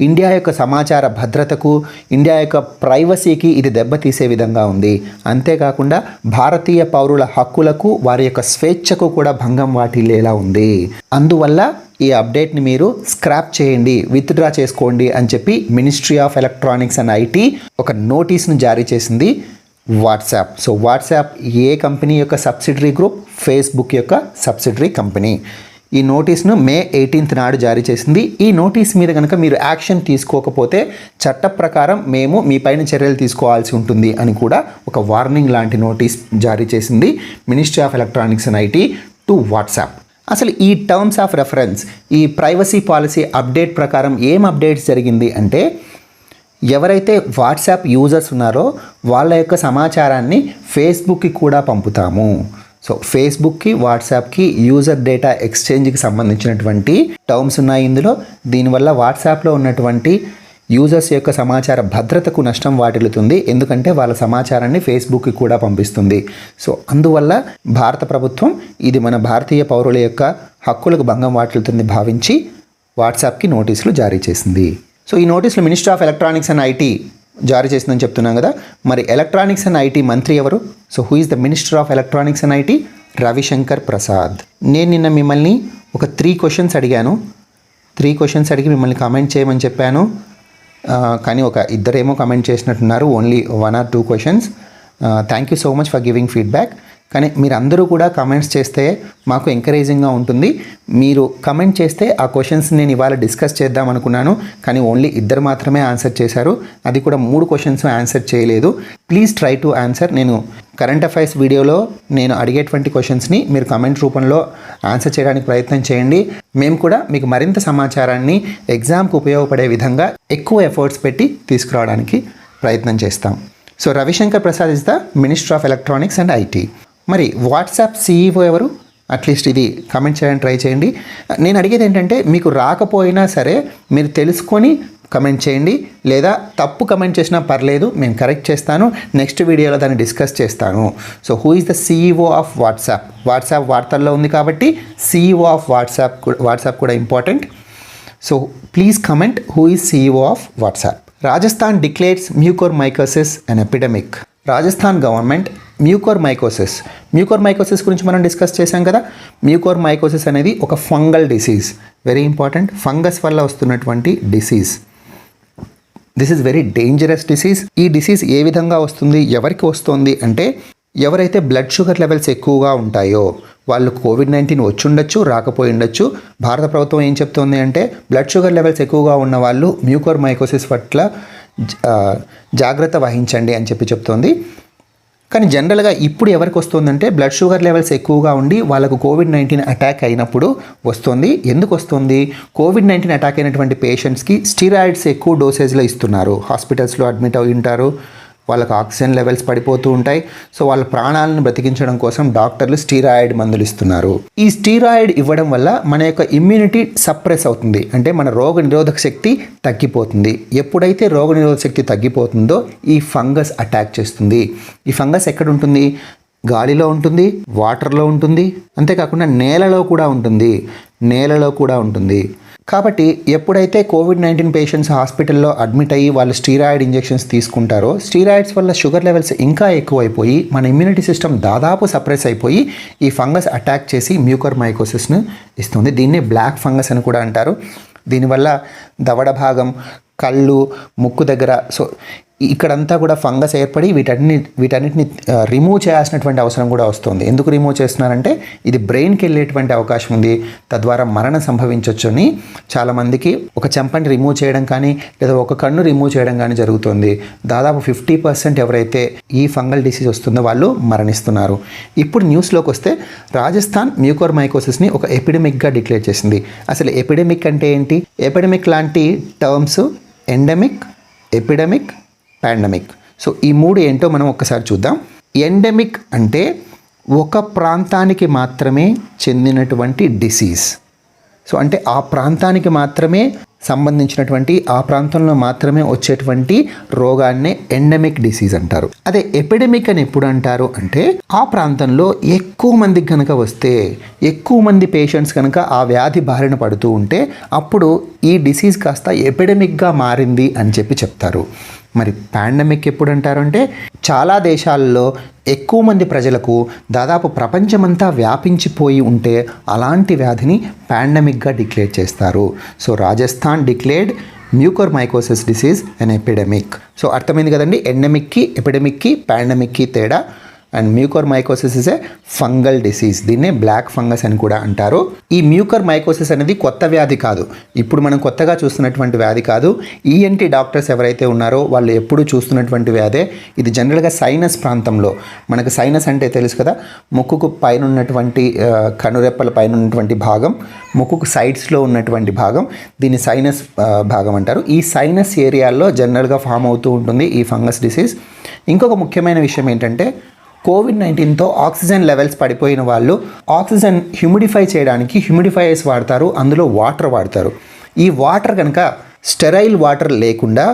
India యొక్క సమాచార భద్రతకు, ఇండియా యొక్క ప్రైవసీకి ఇది దెబ్బతీసే విధంగా ఉంది. అంతేకాకుండా భారతీయ పౌరుల హక్కులకు, వారి యొక్క స్వేచ్ఛకు కూడా భంగం వాటిల్లేలా ఉంది. అందువల్ల ఈ అప్డేట్ని మీరు స్క్రాప్ చేయండి, విత్డ్రా చేసుకోండి అని చెప్పి ministry of electronics and IT ఒక నోటీస్ను జారీ చేసింది వాట్సాప్. సో వాట్సాప్ ఏ కంపెనీ యొక్క సబ్సిడరీ గ్రూప్? ఫేస్బుక్ యొక్క సబ్సిడరీ కంపెనీ. ఈ నోటీస్ను May 18 నాడు జారీ చేసింది. ఈ నోటీస్ మీద కనుక మీరు యాక్షన్ తీసుకోకపోతే చట్ట ప్రకారం మేము మీ పైన చర్యలు తీసుకోవాల్సి ఉంటుంది అని కూడా ఒక వార్నింగ్ లాంటి నోటీస్ జారీ చేసింది ministry of electronics and IT to WhatsApp. అసలు ఈ టర్మ్స్ ఆఫ్ రెఫరెన్స్, ఈ ప్రైవసీ పాలసీ అప్డేట్ ప్రకారం ఏం అప్డేట్స్ జరిగింది అంటే, ఎవరైతే వాట్సాప్ యూజర్స్ ఉన్నారో వాళ్ళ యొక్క సమాచారాన్ని ఫేస్బుక్కి కూడా పంపుతాము. సో ఫేస్బుక్కి, వాట్సాప్కి యూజర్ డేటా ఎక్స్చేంజ్కి సంబంధించినటువంటి టర్మ్స్ ఉన్నాయి ఇందులో. దీనివల్ల వాట్సాప్లో ఉన్నటువంటి యూజర్స్ యొక్క సమాచార భద్రతకు నష్టం వాటిల్లుతుంది. ఎందుకంటే వాళ్ళ సమాచారాన్ని ఫేస్బుక్కి కూడా పంపిస్తుంది. సో అందువల్ల భారత ప్రభుత్వం ఇది మన భారతీయ పౌరుల యొక్క హక్కులకు భంగం వాటిల్లుతుంది భావించి వాట్సాప్కి నోటీసులు జారీ చేసింది. సో ఈ నోటీసులు ministry of electronics and IT జారీ చేసిందని చెప్తున్నాం కదా. మరి ఎలక్ట్రానిక్స్ అండ్ ఐటీ మంత్రి ఎవరు? So who is the minister of electronics and IT? Ravishankar Prasad. నేను నిన్న మిమ్మల్ని ఒక 3 క్వశ్చన్స్ అడిగాను. 3 క్వశ్చన్స్ అడిగి మిమ్మల్ని కామెంట్ చేయమని చెప్పాను. కానీ ఒక ఇద్దరేమో కామెంట్ చేసినట్టున్నారు, only 1 or 2 questions. Thank you so much for giving feedback. కానీ మీరు అందరూ కూడా కమెంట్స్ చేస్తే మాకు ఎంకరేజింగ్గా ఉంటుంది. మీరు కమెంట్ చేస్తే ఆ క్వశ్చన్స్ నేను ఇవాళ డిస్కస్ చేద్దాం అనుకున్నాను, కానీ ఓన్లీ 2 మాత్రమే ఆన్సర్ చేశారు. అది కూడా 3 క్వశ్చన్స్ ఆన్సర్ చేయలేదు. Please try to answer. నేను కరెంట్ అఫైర్స్ వీడియోలో నేను అడిగేటువంటి క్వశ్చన్స్ని మీరు కమెంట్ రూపంలో ఆన్సర్ చేయడానికి ప్రయత్నం చేయండి. మేము కూడా మీకు మరింత సమాచారాన్ని ఎగ్జామ్కి ఉపయోగపడే విధంగా ఎక్కువ ఎఫర్ట్స్ పెట్టి తీసుకురావడానికి ప్రయత్నం చేస్తాం. So Ravishankar Prasad is the minister of electronics and IT. మరి వాట్సాప్ CEO ఎవరు? అట్లీస్ట్ ఇది కమెంట్ చేయడానికి ట్రై చేయండి. నేను అడిగేది ఏంటంటే, మీకు రాకపోయినా సరే మీరు తెలుసుకొని కమెంట్ చేయండి, లేదా తప్పు కమెంట్ చేసినా పర్లేదు, నేను కరెక్ట్ చేస్తాను. నెక్స్ట్ వీడియోలో దాన్ని డిస్కస్ చేస్తాను. So who is the CEO of WhatsApp? WhatsApp వార్తల్లో ఉంది కాబట్టి CEO ఆఫ్ వాట్సాప్ కూడా important. So please comment who is CEO of WhatsApp. Rajasthan declares mucormycosis an epidemic. Rajasthan government mucormycosis గురించి మనం డిస్కస్ చేశాం కదా. మ్యూకోర్మైకోసిస్ అనేది ఒక fungal disease, very important. Fungus వల్ల వస్తున్నటువంటి disease. This is very dangerous disease. ఈ డిసీజ్ ఏ విధంగా వస్తుంది, ఎవరికి వస్తుంది అంటే, ఎవరైతే బ్లడ్ షుగర్ లెవెల్స్ ఎక్కువగా ఉంటాయో వాళ్ళు కోవిడ్-19 వచ్చుండొచ్చు, రాకపోయి ఉండొచ్చు. భారత ప్రభుత్వం ఏం చెప్తోంది అంటే బ్లడ్ షుగర్ లెవెల్స్ ఎక్కువగా ఉన్న వాళ్ళు మ్యూకోర్మైకోసిస్ పట్ల జాగ్రత్త వహించండి అని చెప్తోంది. కానీ జనరల్గా ఇప్పుడు ఎవరికి వస్తుందంటే బ్లడ్ షుగర్ లెవెల్స్ ఎక్కువగా ఉండి వాళ్ళకు కోవిడ్-19 అటాక్ అయినప్పుడు వస్తుంది. ఎందుకు వస్తుంది? కోవిడ్-19 అటాక్ అయినటువంటి పేషెంట్స్కి స్టీరాయిడ్స్ ఎక్కువ డోసేజ్లో ఇస్తున్నారు. హాస్పిటల్స్లో అడ్మిట్ అయి ఉంటారు, వాళ్ళకు ఆక్సిజన్ లెవెల్స్ పడిపోతూ ఉంటాయి. సో వాళ్ళ ప్రాణాలను బ్రతికించడం కోసం డాక్టర్లు స్టీరాయిడ్ మందులు ఇస్తున్నారు. ఈ స్టీరాయిడ్ ఇవ్వడం వల్ల మన యొక్క ఇమ్యూనిటీ సప్రెస్ అవుతుంది, అంటే మన రోగ నిరోధక శక్తి తగ్గిపోతుంది. ఎప్పుడైతే రోగ నిరోధక శక్తి తగ్గిపోతుందో ఈ ఫంగస్ అటాక్ చేస్తుంది. ఈ ఫంగస్ ఎక్కడ ఉంటుంది? గాలిలో ఉంటుంది, వాటర్లో ఉంటుంది, అంతేకాకుండా నేలలో కూడా ఉంటుంది. కాబట్టి ఎప్పుడైతే కోవిడ్-19 పేషెంట్స్ హాస్పిటల్లో అడ్మిట్ అయ్యి వాళ్ళు స్టీరాయిడ్ ఇంజెక్షన్స్ తీసుకుంటారో స్టీరాయిడ్స్ వల్ల షుగర్ లెవెల్స్ ఇంకా ఎక్కువైపోయి మన ఇమ్యూనిటీ సిస్టమ్ దాదాపు సప్రెస్ అయిపోయి ఈ ఫంగస్ అటాక్ చేసి మ్యూకోర్మైకోసిస్ను ఇస్తుంది. దీన్ని బ్లాక్ ఫంగస్ అని కూడా అంటారు. దీనివల్ల దవడ భాగం, కళ్ళు, ముక్కు దగ్గర ఇక్కడంతా కూడా ఫంగస్ ఏర్పడి వీటన్నిటిని రిమూవ్ చేయాల్సినటువంటి అవసరం కూడా వస్తుంది. ఎందుకు రిమూవ్ చేస్తున్నారంటే ఇది బ్రెయిన్కి వెళ్ళేటువంటి అవకాశం ఉంది, తద్వారా మరణం సంభవించవచ్చు అని చాలామందికి ఒక చెంపని రిమూవ్ చేయడం కానీ లేదా ఒక కన్ను రిమూవ్ చేయడం కానీ జరుగుతుంది. దాదాపు 50% ఎవరైతే ఈ ఫంగల్ డిసీజ్ వస్తుందో వాళ్ళు మరణిస్తున్నారు. ఇప్పుడు న్యూస్లోకి వస్తే రాజస్థాన్ మ్యూకోర్మైకోసిస్ని ఒక ఎపిడమిక్గా డిక్లేర్ చేసింది. అసలు ఎపిడమిక్ అంటే ఏంటి? ఎపిడమిక్ లాంటి terms endemic, epidemic, pandemic. So ఈ మూడు ఏంటో మనం ఒక్కసారి చూద్దాం. ఎండమిక్ అంటే ఒక ప్రాంతానికి మాత్రమే చెందినటువంటి డిసీజ్. సో అంటే ఆ ప్రాంతానికి మాత్రమే సంబంధించినటువంటి, ఆ ప్రాంతంలో మాత్రమే వచ్చేటువంటి రోగాన్నే ఎండమిక్ డిసీజ్ అంటారు. అదే ఎపిడమిక్ అని ఎప్పుడు అంటారు అంటే ఆ ప్రాంతంలో ఎక్కువ మందికి కనుక వస్తే, ఎక్కువ మంది పేషెంట్స్ కనుక ఆ వ్యాధి బారిన పడుతూ ఉంటే అప్పుడు ఈ డిసీజ్ కాస్త ఎపిడమిక్గా మారింది అని చెప్తారు. మరి పాండమిక్ ఎప్పుడు అంటారు అంటే చాలా దేశాల్లో ఎక్కువ మంది ప్రజలకు దాదాపు ప్రపంచమంతా వ్యాపించిపోయి ఉంటే అలాంటి వ్యాధిని పాండమిక్గా డిక్లేర్ చేస్తారు. So Rajasthan declared mucormycosis disease an epidemic. So అర్థమైంది కదండి, ఎండమిక్కి, ఎపిడమిక్కి, పాండమిక్కి తేడా. And mucormycosis is a fungal disease. దీన్నే బ్లాక్ ఫంగస్ అని కూడా అంటారు. ఈ మ్యూకోర్మైకోసిస్ అనేది కొత్త వ్యాధి కాదు, ఇప్పుడు మనం కొత్తగా చూస్తున్నటువంటి వ్యాధి కాదు. ఈఎన్టీ డాక్టర్స్ ఎవరైతే ఉన్నారో వాళ్ళు ఎప్పుడు చూస్తున్నటువంటి వ్యాధే. ఇది జనరల్గా సైనస్ ప్రాంతంలో, మనకు సైనస్ అంటే తెలుసు కదా, ముక్కుకు పైన ఉన్నటువంటి కనురెప్పల పైన ఉన్నటువంటి భాగం, ముక్కుకు సైడ్స్లో ఉన్నటువంటి భాగం, దీన్ని సైనస్ భాగం అంటారు. ఈ సైనస్ ఏరియాల్లో జనరల్గా ఫామ్ అవుతూ ఉంటుంది ఈ ఫంగస్ డిసీజ్. ఇంకొక ముఖ్యమైన విషయం ఏంటంటే కోవిడ్-19తో ఆక్సిజన్ లెవెల్స్ పడిపోయిన వాళ్ళు ఆక్సిజన్ హ్యూమిడిఫై చేయడానికి హ్యూమిడిఫైయర్స్ వాడతారు, అందులో వాటర్ వాడతారు. ఈ వాటర్ కనుక స్టెరైల్ వాటర్ లేకుండా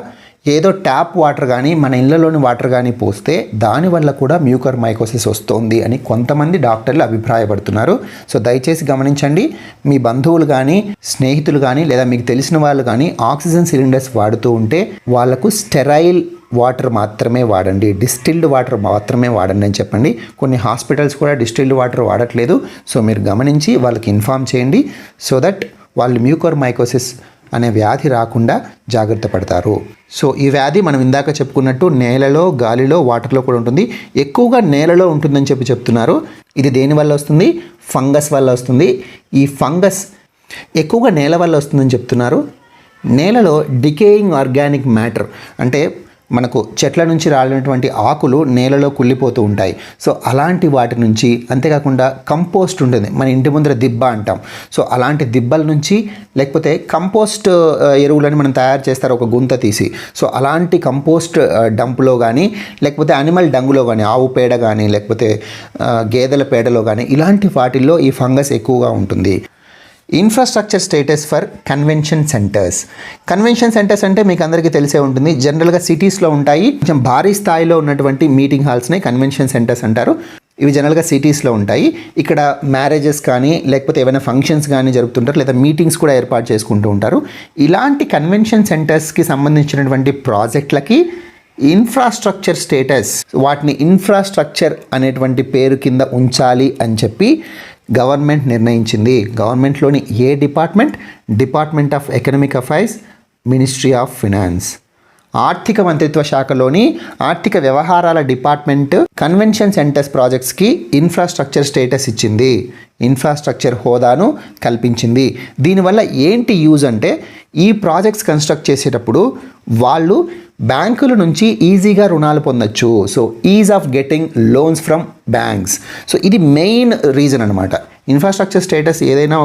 ఏదో ట్యాప్ వాటర్ కానీ మన ఇళ్లలోని వాటర్ కానీ పోస్తే దానివల్ల కూడా మ్యూకోర్మైకోసిస్ వస్తుంది అని కొంతమంది డాక్టర్లు అభిప్రాయపడుతున్నారు. సో దయచేసి గమనించండి, మీ బంధువులు కానీ, స్నేహితులు కానీ, లేదా మీకు తెలిసిన వాళ్ళు కానీ ఆక్సిజన్ సిలిండర్స్ వాడుతూ ఉంటే వాళ్లకు స్టెరైల్ వాటర్ మాత్రమే వాడండి, డిస్టిల్డ్ వాటర్ మాత్రమే వాడండి అని చెప్పండి. కొన్ని హాస్పిటల్స్ కూడా డిస్టిల్డ్ వాటర్ వాడట్లేదు. సో మీరు గమనించి వాళ్ళకి ఇన్ఫామ్ చేయండి, సో దట్ వాళ్ళు మ్యూకోర్మైకోసిస్ అనే వ్యాధి రాకుండా జాగ్రత్త పడతారు. సో ఈ వ్యాధి మనం ఇందాక చెప్పుకున్నట్టు నేలలో, గాలిలో, వాటర్లో కూడా ఉంటుంది. ఎక్కువగా నేలలో ఉంటుందని చెప్తున్నారు. ఇది దేని వల్ల వస్తుంది? ఫంగస్ వల్ల వస్తుంది. ఈ ఫంగస్ ఎక్కువగా నేల వల్ల వస్తుందని చెప్తున్నారు. నేలలో డికేయింగ్ ఆర్గానిక్ మ్యాటర్ అంటే మనకు చెట్ల నుంచి రాలినటువంటి ఆకులు నేలలో కుళ్ళిపోతూ ఉంటాయి. సో అలాంటి వాటి నుంచి, అంతేకాకుండా కంపోస్ట్ ఉంటుంది, మన ఇంటి ముందర దిబ్బ అంటాం. సో అలాంటి దిబ్బల నుంచి, లేకపోతే కంపోస్ట్ ఎరువులని మనం తయారు చేస్తారు ఒక గుంత తీసి. సో అలాంటి కంపోస్ట్ డంప్లో కానీ, లేకపోతే అనిమల్ డంగులో కానీ, ఆవు పేడ కానీ, లేకపోతే గేదెల పేడలో కానీ, ఇలాంటి వాటిల్లో ఈ ఫంగస్ ఎక్కువగా ఉంటుంది. Infrastructure status for convention centres. Convention centres అంటే మీకు అందరికీ తెలిసే ఉంటుంది, జనరల్గా సిటీస్లో ఉంటాయి. కొంచెం భారీ స్థాయిలో ఉన్నటువంటి మీటింగ్ హాల్స్ని కన్వెన్షన్ సెంటర్స్ అంటారు. ఇవి జనరల్గా సిటీస్లో ఉంటాయి. ఇక్కడ మ్యారేజెస్ కానీ, లేకపోతే ఏమైనా ఫంక్షన్స్ కానీ జరుగుతుంటారు, లేదా మీటింగ్స్ కూడా ఏర్పాటు చేసుకుంటూ ఉంటారు. ఇలాంటి కన్వెన్షన్ సెంటర్స్కి సంబంధించినటువంటి ప్రాజెక్టులకి ఇన్ఫ్రాస్ట్రక్చర్ స్టేటస్, వాటిని ఇన్ఫ్రాస్ట్రక్చర్ అనేటువంటి పేరు కింద ఉంచాలి అని చెప్పి గవర్నమెంట్ నిర్ణయించింది. గవర్నమెంట్లోని ఏ department? Department of economic affairs, ministry of finance. ఆర్థిక మంత్రిత్వ శాఖలోని ఆర్థిక వ్యవహారాల డిపార్ట్మెంట్ కన్వెన్షన్ సెంటర్స్ ప్రాజెక్ట్స్కి ఇన్ఫ్రాస్ట్రక్చర్ స్టేటస్ ఇచ్చింది, ఇన్ఫ్రాస్ట్రక్చర్ హోదాను కల్పించింది. దీనివల్ల ఏంటి యూజ్ అంటే ఈ ప్రాజెక్ట్స్ కన్స్ట్రక్ట్ చేసేటప్పుడు వాళ్ళు బ్యాంకుల నుంచి ఈజీగా రుణాలు పొందొచ్చు. So is of getting loans from banks. So ఇది మెయిన్ రీజన్ అనమాట. ఇన్ఫ్రాస్ట్రక్చర్ స్టేటస్ ఏదైనా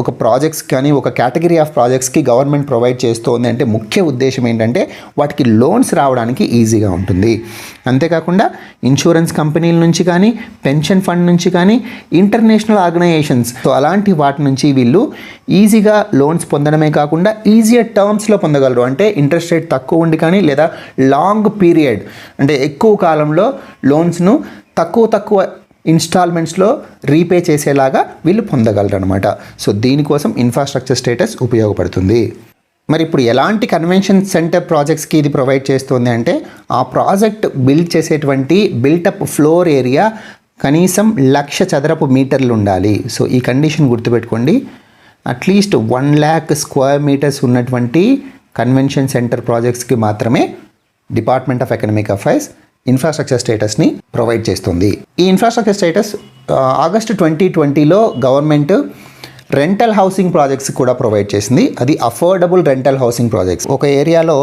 ఒక ప్రాజెక్ట్స్ కానీ ఒక కేటగిరీ ఆఫ్ ప్రాజెక్ట్స్కి గవర్నమెంట్ ప్రొవైడ్ చేస్తోంది అంటే ముఖ్య ఉద్దేశం ఏంటంటే వాటికి లోన్స్ రావడానికి ఈజీగా ఉంటుంది. అంతేకాకుండా ఇన్సూరెన్స్ కంపెనీల నుంచి కానీ, పెన్షన్ ఫండ్ నుంచి కానీ, ఇంటర్నేషనల్ ఆర్గనైజేషన్స్, సో అలాంటి వాటి నుంచి వీళ్ళు ఈజీగా లోన్స్ పొందడమే కాకుండా ఈజియర్ టర్మ్స్లో పొందగలరు. అంటే ఇంట్రెస్ట్ రేట్ తక్కువ ఉండి కానీ లేదా లాంగ్ పీరియడ్ అంటే ఎక్కువ కాలంలో లోన్స్ను తక్కువ ఇన్స్టాల్మెంట్స్లో రీపే చేసేలాగా వీళ్ళు పొందగలరు అనమాట. సో దీనికోసం ఇన్ఫ్రాస్ట్రక్చర్ స్టేటస్ ఉపయోగపడుతుంది. మరి ఇప్పుడు ఎలాంటి కన్వెన్షన్ సెంటర్ ప్రాజెక్ట్స్కి ఇది ప్రొవైడ్ చేస్తుంది అంటే ఆ ప్రాజెక్ట్ బిల్డ్ చేసేటువంటి బిల్టప్ ఫ్లోర్ ఏరియా కనీసం 1,00,000 చదరపు మీటర్లు ఉండాలి. సో ఈ కండిషన్ గుర్తుపెట్టుకోండి. అట్లీస్ట్ 1,00,000 స్క్వేర్ మీటర్స్ ఉన్నటువంటి కన్వెన్షన్ సెంటర్ ప్రాజెక్ట్స్కి మాత్రమే department of economic affairs infrastructure స్టేటస్ని ప్రొవైడ్ చేస్తుంది. ఈ ఇన్ఫ్రాస్ట్రక్చర్ స్టేటస్ ఆగస్టు 2020లో గవర్నమెంట్ రెంటల్ హౌసింగ్ ప్రాజెక్ట్స్ కూడా ప్రొవైడ్ చేసింది. అది అఫోర్డబుల్ రెంటల్ హౌసింగ్ ప్రాజెక్ట్స్. ఒక ఏరియాలో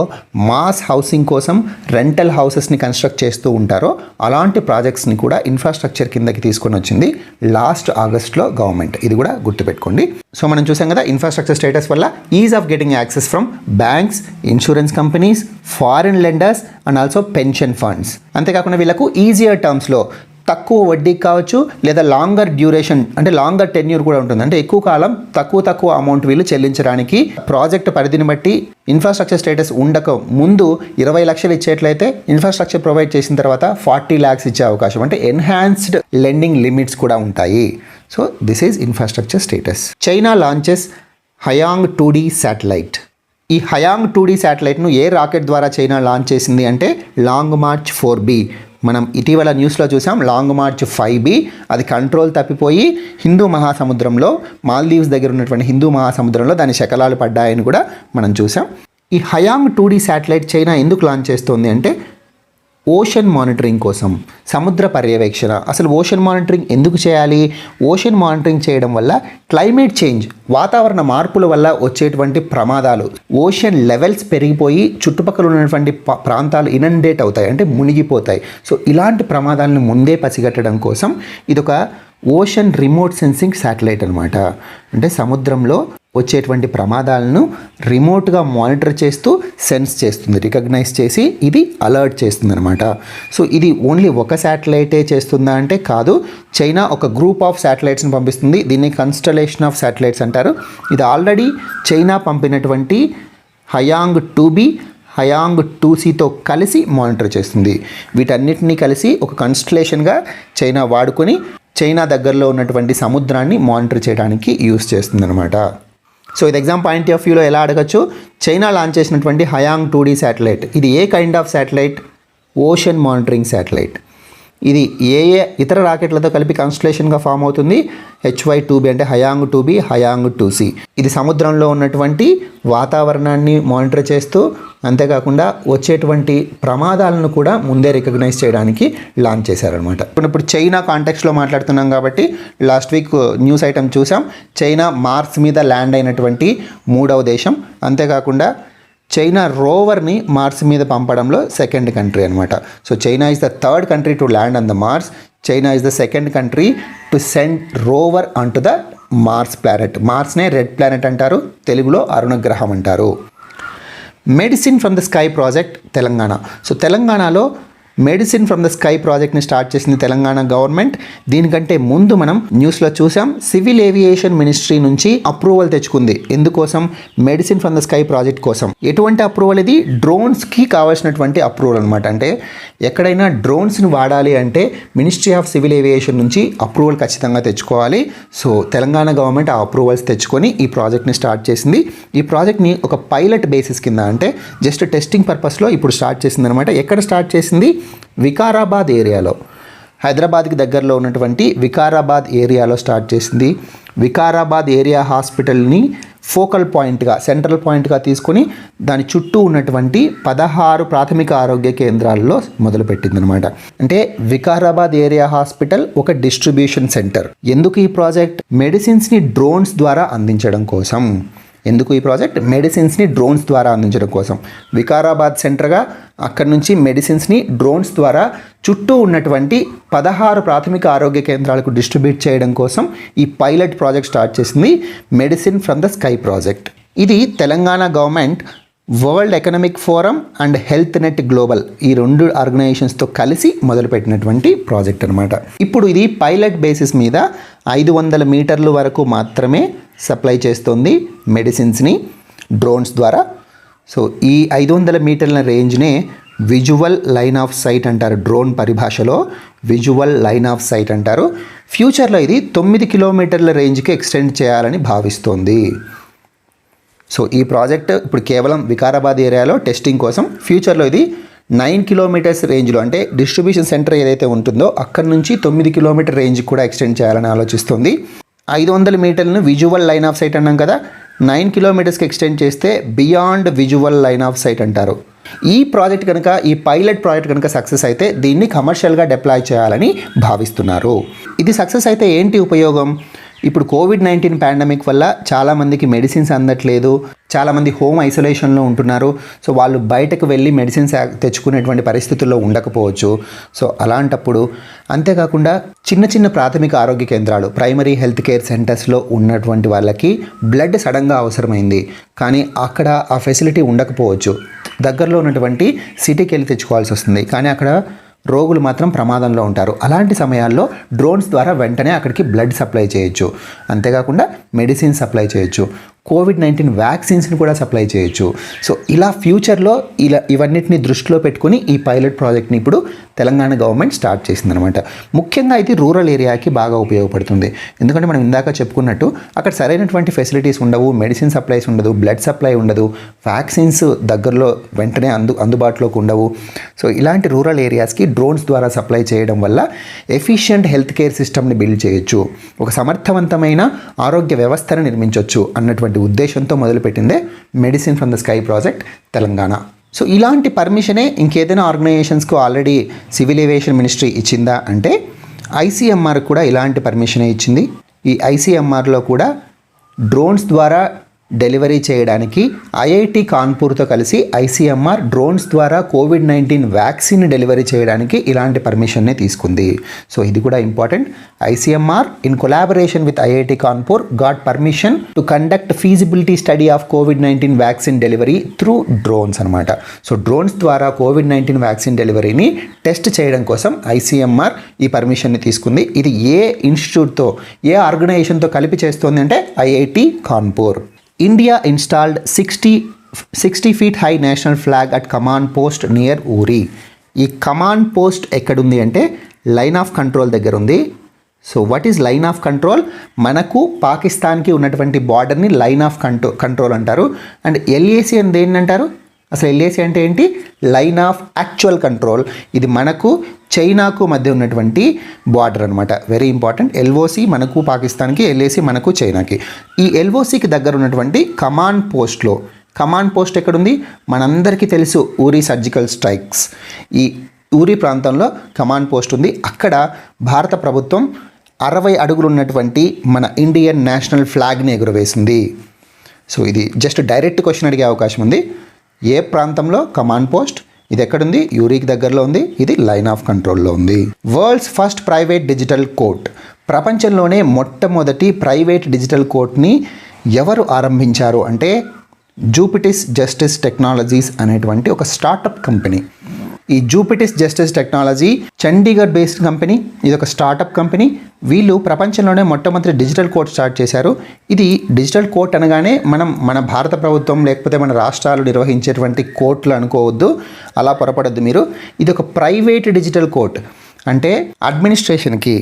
మాస్ హౌసింగ్ కోసం రెంటల్ హౌసెస్ని కన్స్ట్రక్ట్ చేస్తూ ఉంటారో అలాంటి ప్రాజెక్ట్స్ని కూడా ఇన్ఫ్రాస్ట్రక్చర్ కిందకి తీసుకొని వచ్చింది లాస్ట్ ఆగస్ట్లో గవర్నమెంట్. ఇది కూడా గుర్తుపెట్టుకోండి. సో మనం చూసాం కదా, ఇన్ఫ్రాస్ట్రక్చర్ స్టేటస్ వల్ల is of getting access from banks, insurance companies, foreign lenders and also pension funds. అంతేకాకుండా వీళ్ళకు ఈజియర్ టర్మ్స్లో తక్కువ వడ్డీకి కావచ్చు లేదా లాంగర్ డ్యూరేషన్ అంటే లాంగర్ టెన్యూర్ కూడా ఉంటుంది. అంటే ఎక్కువ కాలం తక్కువ అమౌంట్ వీళ్ళు చెల్లించడానికి ప్రాజెక్ట్ పరిధిని బట్టి ఇన్ఫ్రాస్ట్రక్చర్ స్టేటస్ ఉండక ముందు 20 లక్షలు ఇచ్చేట్లయితే ఇన్ఫ్రాస్ట్రక్చర్ ప్రొవైడ్ చేసిన తర్వాత 40 lakhs ఇచ్చే అవకాశం, అంటే ఎన్హాన్స్డ్ లెండింగ్ లిమిట్స్ కూడా ఉంటాయి. So this is infrastructure status. China launches Haiyang 2D satellite. ఈ హయాంగ్ 2D శాటిలైట్ను ఏ రాకెట్ ద్వారా చైనా లాంచ్ చేసింది అంటే లాంగ్ మార్చ్ 4B. మనం ఇటీవల న్యూస్లో చూసాం లాంగ్ మార్చ్ 5B. అది కంట్రోల్ తప్పిపోయి హిందూ మహాసముద్రంలో, మాల్దీవ్స్ దగ్గర ఉన్నటువంటి హిందూ మహాసముద్రంలో దాని శకలాలు పడ్డాయని కూడా మనం చూసాం. ఈ హయాంగ్ 2D శాటిలైట్ చైనా ఎందుకు లాంచ్ చేస్తోంది అంటే ఓషన్ మానిటరింగ్ కోసం, సముద్ర పర్యవేక్షణ. అసలు ఓషన్ మానిటరింగ్ ఎందుకు చేయాలి? ఓషన్ మానిటరింగ్ చేయడం వల్ల క్లైమేట్ చేంజ్, వాతావరణ మార్పుల వల్ల వచ్చేటువంటి ప్రమాదాలు, ఓషన్ లెవెల్స్ పెరిగిపోయి చుట్టుపక్కల ఉన్నటువంటి ప్రాంతాలు ఇనండేట్ అవుతాయి, అంటే మునిగిపోతాయి. సో ఇలాంటి ప్రమాదాలను ముందే పసిగట్టడం కోసం ఇదొక ఓషన్ రిమోట్ సెన్సింగ్ శాటిలైట్ అనమాట. అంటే సముద్రంలో వచ్చేటువంటి ప్రమాదాలను రిమోట్గా మానిటర్ చేస్తూ సెన్స్ చేస్తుంది, రికగ్నైజ్ చేసి ఇది అలర్ట్ చేస్తుంది అనమాట. సో ఇది ఓన్లీ ఒక శాటిలైటే చేస్తుందా అంటే కాదు. చైనా ఒక గ్రూప్ ఆఫ్ శాటిలైట్స్ని పంపిస్తుంది. దీన్ని కన్స్టలేషన్ ఆఫ్ శాటిలైట్స్ అంటారు. ఇది ఆల్రెడీ చైనా పంపినటువంటి హయాంగ్ 2B, హయాంగ్ 2Cతో కలిసి మానిటర్ చేస్తుంది. వీటన్నిటినీ కలిసి ఒక కన్స్టలేషన్గా చైనా వాడుకొని చైనా దగ్గరలో ఉన్నటువంటి సముద్రాన్ని మానిటర్ చేయడానికి యూస్ చేస్తుందన్నమాట. సో ఇది ఎగ్జామ్ పాయింట్ ఆఫ్ వ్యూలో ఎలా అడగచ్చు? చైనా లాంచ్ చేసినటువంటి హయాంగ్ 2D శాటిలైట్, ఇది ఏ kind of satellite? Ocean monitoring satellite. ఇది ఏ ఇతర రాకెట్లతో కలిపి కన్స్టలేషన్గా ఫామ్ అవుతుంది? HY-2B అంటే హయాంగ్ 2B, హయాంగ్ 2C. ఇది సముద్రంలో ఉన్నటువంటి వాతావరణాన్ని మానిటర్ చేస్తూ అంతేకాకుండా వచ్చేటువంటి ప్రమాదాలను కూడా ముందే రికగ్నైజ్ చేయడానికి లాంచ్ చేశారనమాట. ఇప్పుడు చైనా కాంటెక్స్లో మాట్లాడుతున్నాం కాబట్టి లాస్ట్ వీక్ న్యూస్ ఐటమ్ చూసాం. చైనా మార్స్ మీద ల్యాండ్ అయినటువంటి 3వ దేశం. అంతేకాకుండా చైనా రోవర్ని మార్స్ మీద పంపడంలో సెకండ్ కంట్రీ అనమాట. So China is the third country to land on the Mars. China is the second country to send rover on to the Mars planet. మార్స్నే రెడ్ ప్లానెట్ అంటారు, తెలుగులో అరుణగ్రహం అంటారు. Medicine from the sky project Telangana. So తెలంగాణలో medicine from the sky ప్రాజెక్ట్ని start చేసింది Telangana government. దీనికంటే ముందు మనం న్యూస్లో చూసాం, సివిల్ ఏవియేషన్ మినిస్ట్రీ నుంచి అప్రూవల్ తెచ్చుకుంది. ఎందుకోసం? Medicine from the sky project కోసం. ఎటువంటి అప్రూవల్ ఇది? డ్రోన్స్కి కావాల్సినటువంటి అప్రూవల్ అనమాట. అంటే ఎక్కడైనా డ్రోన్స్ని వాడాలి అంటే మినిస్ట్రీ ఆఫ్ సివిల్ ఏవియేషన్ నుంచి అప్రూవల్ ఖచ్చితంగా తెచ్చుకోవాలి. సో తెలంగాణ గవర్నమెంట్ ఆ అప్రూవల్స్ తెచ్చుకొని ఈ ప్రాజెక్ట్ని స్టార్ట్ చేసింది. ఈ ప్రాజెక్ట్ని ఒక పైలట్ బేసిస్ కింద, అంటే జస్ట్ టెస్టింగ్ పర్పస్లో ఇప్పుడు స్టార్ట్ చేసింది అనమాట. ఎక్కడ స్టార్ట్ చేసింది? వికారాబాద్ ఏరియాలో, హైదరాబాద్కి దగ్గరలో ఉన్నటువంటి వికారాబాద్ ఏరియాలో స్టార్ట్ చేసింది. వికారాబాద్ ఏరియా హాస్పిటల్ని ఫోకల్ పాయింట్గా, సెంట్రల్ పాయింట్గా తీసుకొని దాని చుట్టూ ఉన్నటువంటి 16 ప్రాథమిక ఆరోగ్య కేంద్రాల్లో మొదలుపెట్టిందనమాట. అంటే వికారాబాద్ ఏరియా హాస్పిటల్ ఒక డిస్ట్రిబ్యూషన్ సెంటర్. ఎందుకు ఈ ప్రాజెక్ట్? మెడిసిన్స్ని డ్రోన్స్ ద్వారా అందించడం కోసం. ఎందుకు ఈ ప్రాజెక్ట్? మెడిసిన్స్ని డ్రోన్స్ ద్వారా అందించడం కోసం. వికారాబాద్ సెంటర్గా అక్కడి నుంచి మెడిసిన్స్ని డ్రోన్స్ ద్వారా చుట్టూ ఉన్నటువంటి 16 ప్రాథమిక ఆరోగ్య కేంద్రాలకు డిస్ట్రిబ్యూట్ చేయడం కోసం ఈ పైలట్ ప్రాజెక్ట్ స్టార్ట్ చేసింది medicine from the sky project. ఇది Telangana government, world economic forum and health net global ఈ 2 ఆర్గనైజేషన్స్తో కలిసి మొదలుపెట్టినటువంటి ప్రాజెక్ట్ అనమాట. ఇప్పుడు ఇది పైలట్ బేసిస్ మీద 500 మీటర్ల వరకు మాత్రమే సప్లై చేస్తుంది మెడిసిన్స్ని డ్రోన్స్ ద్వారా. సో ఈ 500 మీటర్ల రేంజ్నే విజువల్ లైన్ ఆఫ్ సైట్ అంటారు. డ్రోన్ పరిభాషలో విజువల్ లైన్ ఆఫ్ సైట్ అంటారు. ఫ్యూచర్లో ఇది 9 కిలోమీటర్ల రేంజ్కి ఎక్స్టెండ్ చేయాలని భావిస్తోంది. సో ఈ ప్రాజెక్ట్ ఇప్పుడు కేవలం వికారాబాద్ ఏరియాలో టెస్టింగ్ కోసం, ఫ్యూచర్లో ఇది 9 కిలోమీటర్స్ రేంజ్లో, అంటే డిస్ట్రిబ్యూషన్ సెంటర్ ఏదైతే ఉంటుందో అక్కడి నుంచి 9 కిలోమీటర్ రేంజ్ కూడా ఎక్స్టెండ్ చేయాలని ఆలోచిస్తుంది. 500 మీటర్లను విజువల్ లైన్ ఆఫ్ సైట్ అన్నాం కదా, 9 కిలోమీటర్స్కి ఎక్స్టెండ్ చేస్తే beyond visual line of sight అంటారు. ఈ ప్రాజెక్ట్ కనుక, ఈ పైలట్ ప్రాజెక్ట్ కనుక సక్సెస్ అయితే దీన్ని కమర్షియల్గా డిప్లాయ్ చేయాలని భావిస్తున్నారు. ఇది సక్సెస్ అయితే ఏంటి ఉపయోగం? ఇప్పుడు కోవిడ్-19 పాండమిక్ వల్ల చాలామందికి మెడిసిన్స్ అందట్లేదు, చాలామంది హోమ్ ఐసోలేషన్లో ఉంటున్నారు. సో వాళ్ళు బయటకు వెళ్ళి మెడిసిన్స్ తెచ్చుకునేటువంటి పరిస్థితుల్లో ఉండకపోవచ్చు. సో అలాంటప్పుడు, అంతేకాకుండా చిన్న చిన్న ప్రాథమిక ఆరోగ్య కేంద్రాలు, ప్రైమరీ హెల్త్ కేర్ సెంటర్స్లో ఉన్నటువంటి వాళ్ళకి బ్లడ్ సడన్గా అవసరమైంది, కానీ అక్కడ ఆ ఫెసిలిటీ ఉండకపోవచ్చు. దగ్గరలో ఉన్నటువంటి సిటీకి వెళ్ళి తెచ్చుకోవాల్సి వస్తుంది, కానీ అక్కడ రోగులు మాత్రం ప్రమాదంలో ఉంటారు. అలాంటి సమయాల్లో డ్రోన్స్ ద్వారా వెంటనే అక్కడికి బ్లడ్ సప్లై చేయొచ్చు, అంతేకాకుండా మెడిసిన్ సప్లై చేయొచ్చు, కోవిడ్-19 వ్యాక్సిన్స్ని కూడా సప్లై చేయొచ్చు. సో ఇలా ఫ్యూచర్లో ఇవన్నిటిని దృష్టిలో పెట్టుకుని ఈ పైలట్ ప్రాజెక్ట్ని ఇప్పుడు తెలంగాణ గవర్నమెంట్ స్టార్ట్ చేసిందనమాట. ముఖ్యంగా ఇది రూరల్ ఏరియాకి బాగా ఉపయోగపడుతుంది. ఎందుకంటే మనం ఇందాక చెప్పుకున్నట్టు అక్కడ సరైనటువంటి ఫెసిలిటీస్ ఉండవు, మెడిసిన్ సప్లైస్ ఉండదు, బ్లడ్ సప్లై ఉండదు, వ్యాక్సిన్స్ దగ్గరలో వెంటనే అందుబాటులోకి ఉండవు. సో ఇలాంటి రూరల్ ఏరియాస్కి డ్రోన్స్ ద్వారా సప్లై చేయడం వల్ల ఎఫిషియంట్ హెల్త్ కేర్ సిస్టమ్ని బిల్డ్ చేయొచ్చు, ఒక సమర్థవంతమైన ఆరోగ్య వ్యవస్థను నిర్మించవచ్చు అన్నటువంటి ఉద్దేశంతో మొదలుపెట్టిందే medicine from the sky project Telangana. So ఇలాంటి పర్మిషనే ఇంకేదైనా ఆర్గనైజేషన్స్కు ఆల్రెడీ సివిల్ ఏవియేషన్ మినిస్ట్రీ ఇచ్చిందా అంటే ఐసీఎంఆర్ కూడా ఇలాంటి పర్మిషనే ఇచ్చింది. ఈ ఐసీఎంఆర్లో కూడా డ్రోన్స్ ద్వారా డెలివరీ చేయడానికి ఐఐటి కాన్పూర్తో కలిసి ఐసీఎంఆర్ డ్రోన్స్ ద్వారా కోవిడ్-19 వ్యాక్సిన్ డెలివరీ చేయడానికి ఇలాంటి పర్మిషన్నే తీసుకుంది. సో ఇది కూడా important. ICMR in collaboration with IIT Kanpur got permission to conduct feasibility study of COVID-19 vaccine delivery through drones అనమాట. సో డ్రోన్స్ ద్వారా కోవిడ్-19 వ్యాక్సిన్ డెలివరీని టెస్ట్ చేయడం కోసం ఐసీఎంఆర్ ఈ పర్మిషన్ని తీసుకుంది. ఇది ఏ ఇన్స్టిట్యూట్తో, ఏ ఆర్గనైజేషన్తో కలిపి చేస్తుంది అంటే IIT Kanpur. India installed 60 feet high national flag at command post near Uri. ఈ కమాండ్ పోస్ట్ ఎక్కడుంది అంటే లైన్ ఆఫ్ కంట్రోల్ దగ్గర ఉంది. So what is line of control? మనకు పాకిస్తాన్కి ఉన్నటువంటి బార్డర్ని లైన్ ఆఫ్ కంట్రోల్ అంటారు. అండ్ ఎల్ఏసి అని దేన్ని అంటారు? అసలు ఎల్ఏసి అంటే ఏంటి? Line of actual control. ఇది మనకు చైనాకు మధ్య ఉన్నటువంటి బార్డర్ అనమాట. Very important. ఎల్ఓసి మనకు పాకిస్తాన్కి, ఎల్ఏసి మనకు చైనాకి. ఈ ఎల్ఓసికి దగ్గర ఉన్నటువంటి కమాండ్ పోస్ట్లో, కమాండ్ పోస్ట్ ఎక్కడుంది? మనందరికీ తెలుసు, ఊరి సర్జికల్ స్ట్రైక్స్. ఈ ఊరి ప్రాంతంలో కమాండ్ పోస్ట్ ఉంది. అక్కడ భారత ప్రభుత్వం 60 అడుగులు ఉన్నటువంటి మన ఇండియన్ నేషనల్ ఫ్లాగ్ని ఎగురవేసింది. సో ఇది జస్ట్ డైరెక్ట్ క్వశ్చన్ అడిగే అవకాశం ఉంది. ఏ ప్రాంతంలో కమాండ్ పోస్ట్? ఇది ఎక్కడుంది? యూరికి దగ్గరలో ఉంది. ఇది లైన్ ఆఫ్ కంట్రోల్లో ఉంది. World's first private digital court. ప్రపంచంలోనే మొట్టమొదటి ప్రైవేట్ డిజిటల్ కోర్ట్ని ఎవరు ఆరంభించారు అంటే జూపిటిస్ జస్టిస్ టెక్నాలజీస్ అనేటువంటి ఒక స్టార్టప్ కంపెనీ. ఈ Jupitice justice technology Chandigarh based company. ఇది ఒక స్టార్టప్ కంపెనీ. వీళ్ళు ప్రపంచంలోనే మొట్టమొదటి డిజిటల్ కోర్ట్ స్టార్ట్ చేశారు. ఇది డిజిటల్ కోర్ట్ అనగానే మన భారత ప్రభుత్వం లేకపోతే మన రాష్ట్రాలు నిర్వహించేటువంటి కోర్టులు అనుకోవద్దు, అలా పొరపడద్దు మీరు. ఇది ఒక ప్రైవేట్ డిజిటల్ కోర్ట్. అంటే అడ్మినిస్ట్రేషన్కి,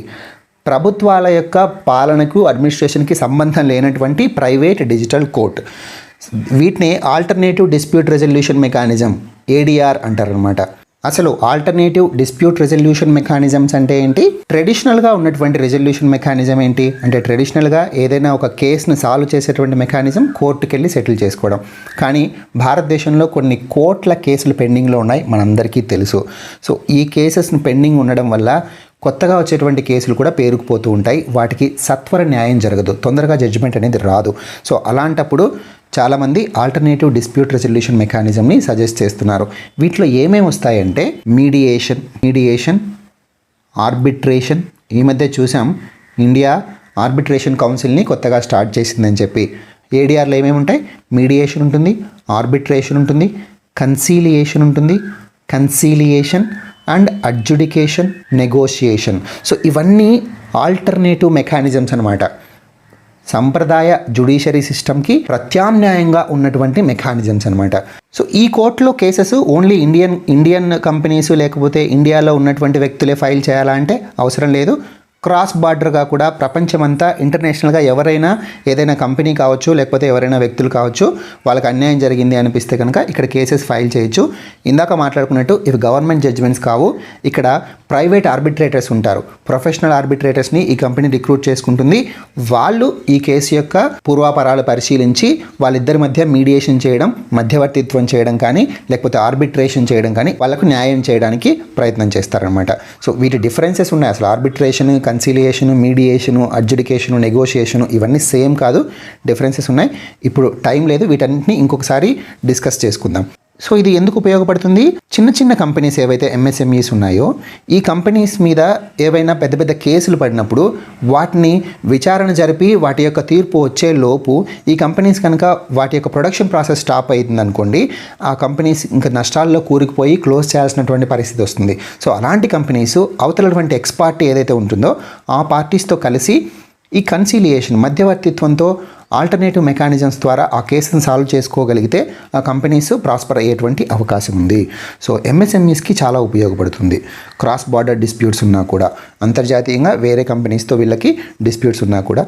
ప్రభుత్వాల యొక్క పాలనకు, అడ్మినిస్ట్రేషన్కి సంబంధం లేనటువంటి ప్రైవేట్ డిజిటల్ కోర్ట్. వీటిని alternative dispute resolution mechanism, ADR అంటారనమాట. అసలు ఆల్టర్నేటివ్ డిస్ప్యూట్ రెజల్యూషన్ మెకానిజమ్స్ అంటే ఏంటి, ట్రెడిషనల్గా ఉన్నటువంటి రెజల్యూషన్ మెకానిజం ఏంటి అంటే ట్రెడిషనల్గా ఏదైనా ఒక కేసును సాల్వ్ చేసేటువంటి మెకానిజం కోర్టుకి వెళ్ళి సెటిల్ చేసుకోవడం. కానీ భారతదేశంలో కొన్ని కోట్ల కేసులు పెండింగ్లో ఉన్నాయి, మనందరికీ తెలుసు. సో ఈ కేసెస్ను పెండింగ్ ఉండడం వల్ల కొత్తగా వచ్చేటువంటి కేసులు కూడా పేరుకుపోతూ ఉంటాయి, వాటికి సత్వర న్యాయం జరగదు, తొందరగా జడ్జిమెంట్ అనేది రాదు. సో అలాంటప్పుడు చాలామంది ఆల్టర్నేటివ్ డిస్ప్యూట్ రెజల్యూషన్ మెకానిజంని సజెస్ట్ చేస్తున్నారు. వీటిలో ఏమేమి వస్తాయంటే మీడియేషన్, ఆర్బిట్రేషన్. ఈ మధ్య చూసాం ఇండియా ఆర్బిట్రేషన్ కౌన్సిల్ని కొత్తగా స్టార్ట్ చేసిందని చెప్పి. ఏడీఆర్లో ఏమేమి ఉంటాయి, మీడియేషన్ ఉంటుంది, ఆర్బిట్రేషన్ ఉంటుంది, conciliation and adjudication, negotiation. So ఇవన్నీ ఆల్టర్నేటివ్ మెకానిజమ్స్ అనమాట. సంప్రదాయ జ్యుడిషియరీ సిస్టమ్కి ప్రత్యామ్నాయంగా ఉన్నటువంటి మెకానిజమ్స్ అనమాట. సో ఈ కోర్టులో కేసెస్ ఓన్లీ ఇండియన్ కంపెనీస్ లేకపోతే ఇండియాలో ఉన్నటువంటి వ్యక్తులే ఫైల్ చేయాలా అంటే అవసరం లేదు. క్రాస్ బార్డర్గా కూడా ప్రపంచమంతా ఇంటర్నేషనల్గా ఎవరైనా ఏదైనా కంపెనీ కావచ్చు లేకపోతే ఎవరైనా వ్యక్తులు కావచ్చు వాళ్ళకి అన్యాయం జరిగింది అనిపిస్తే కనుక ఇక్కడ కేసెస్ ఫైల్ చేయొచ్చు. ఇందాక మాట్లాడుకున్నట్టు ఇవి గవర్నమెంట్ జడ్జిమెంట్స్ కావు, ఇక్కడ ప్రైవేట్ ఆర్బిట్రేటర్స్ ఉంటారు. ప్రొఫెషనల్ ఆర్బిట్రేటర్స్ని ఈ కంపెనీ రిక్రూట్ చేసుకుంటుంది. వాళ్ళు ఈ కేసు యొక్క పూర్వాపరాలు పరిశీలించి వాళ్ళిద్దరి మధ్య మీడియేషన్ చేయడం, మధ్యవర్తిత్వం చేయడం కానీ లేకపోతే ఆర్బిట్రేషన్ చేయడం కానీ వాళ్ళకు న్యాయం చేయడానికి ప్రయత్నం చేస్తారనమాట. సో వీటి డిఫరెన్సెస్ ఉన్నాయి. అసలు ఆర్బిట్రేషన్, కన్సిలియేషను, మీడియేషను, అడ్జుడికేషను, నెగోషియేషను ఇవన్నీ సేమ్ కాదు, డిఫరెన్సెస్ ఉన్నాయి. ఇప్పుడు టైం లేదు, వీటన్నిటిని ఇంకొకసారి డిస్కస్ చేసుకుందాం. సో ఇది ఎందుకు ఉపయోగపడుతుంది, చిన్న చిన్న కంపెనీస్ ఏవైతే ఎంఎస్ఎంఈస్ ఉన్నాయో ఈ కంపెనీస్ మీద ఏవైనా పెద్ద పెద్ద కేసులు పడినప్పుడు వాటిని విచారణ జరిపి వాటి యొక్క తీర్పు వచ్చే లోపు ఈ కంపెనీస్ కనుక వాటి యొక్క ప్రొడక్షన్ ప్రాసెస్ స్టాప్ అవుతుంది అనుకోండి, ఆ కంపెనీస్ ఇంకా నష్టాల్లో కూరుకుపోయి క్లోజ్ చేయాల్సినటువంటి పరిస్థితి వస్తుంది. సో అలాంటి కంపెనీస్ అవతలటువంటి ఎక్స్ పార్టీ ఏదైతే ఉంటుందో ఆ పార్టీస్తో కలిసి ఈ కన్సిలియేషన్, మధ్యవర్తిత్వంతో ఆల్టర్నేటివ్ మెకానిజమ్స్ ద్వారా ఆ కేసును సాల్వ్ చేసుకోగలిగితే ఆ కంపెనీస్ ప్రాస్పర్ అయ్యేటువంటి అవకాశం ఉంది. సో ఎంఎస్ఎంఈస్కి చాలా ఉపయోగపడుతుంది. క్రాస్ బార్డర్ డిస్ప్యూట్స్ ఉన్నా కూడా, అంతర్జాతీయంగా వేరే కంపెనీస్తో వీళ్ళకి డిస్ప్యూట్స్ ఉన్నా కూడా,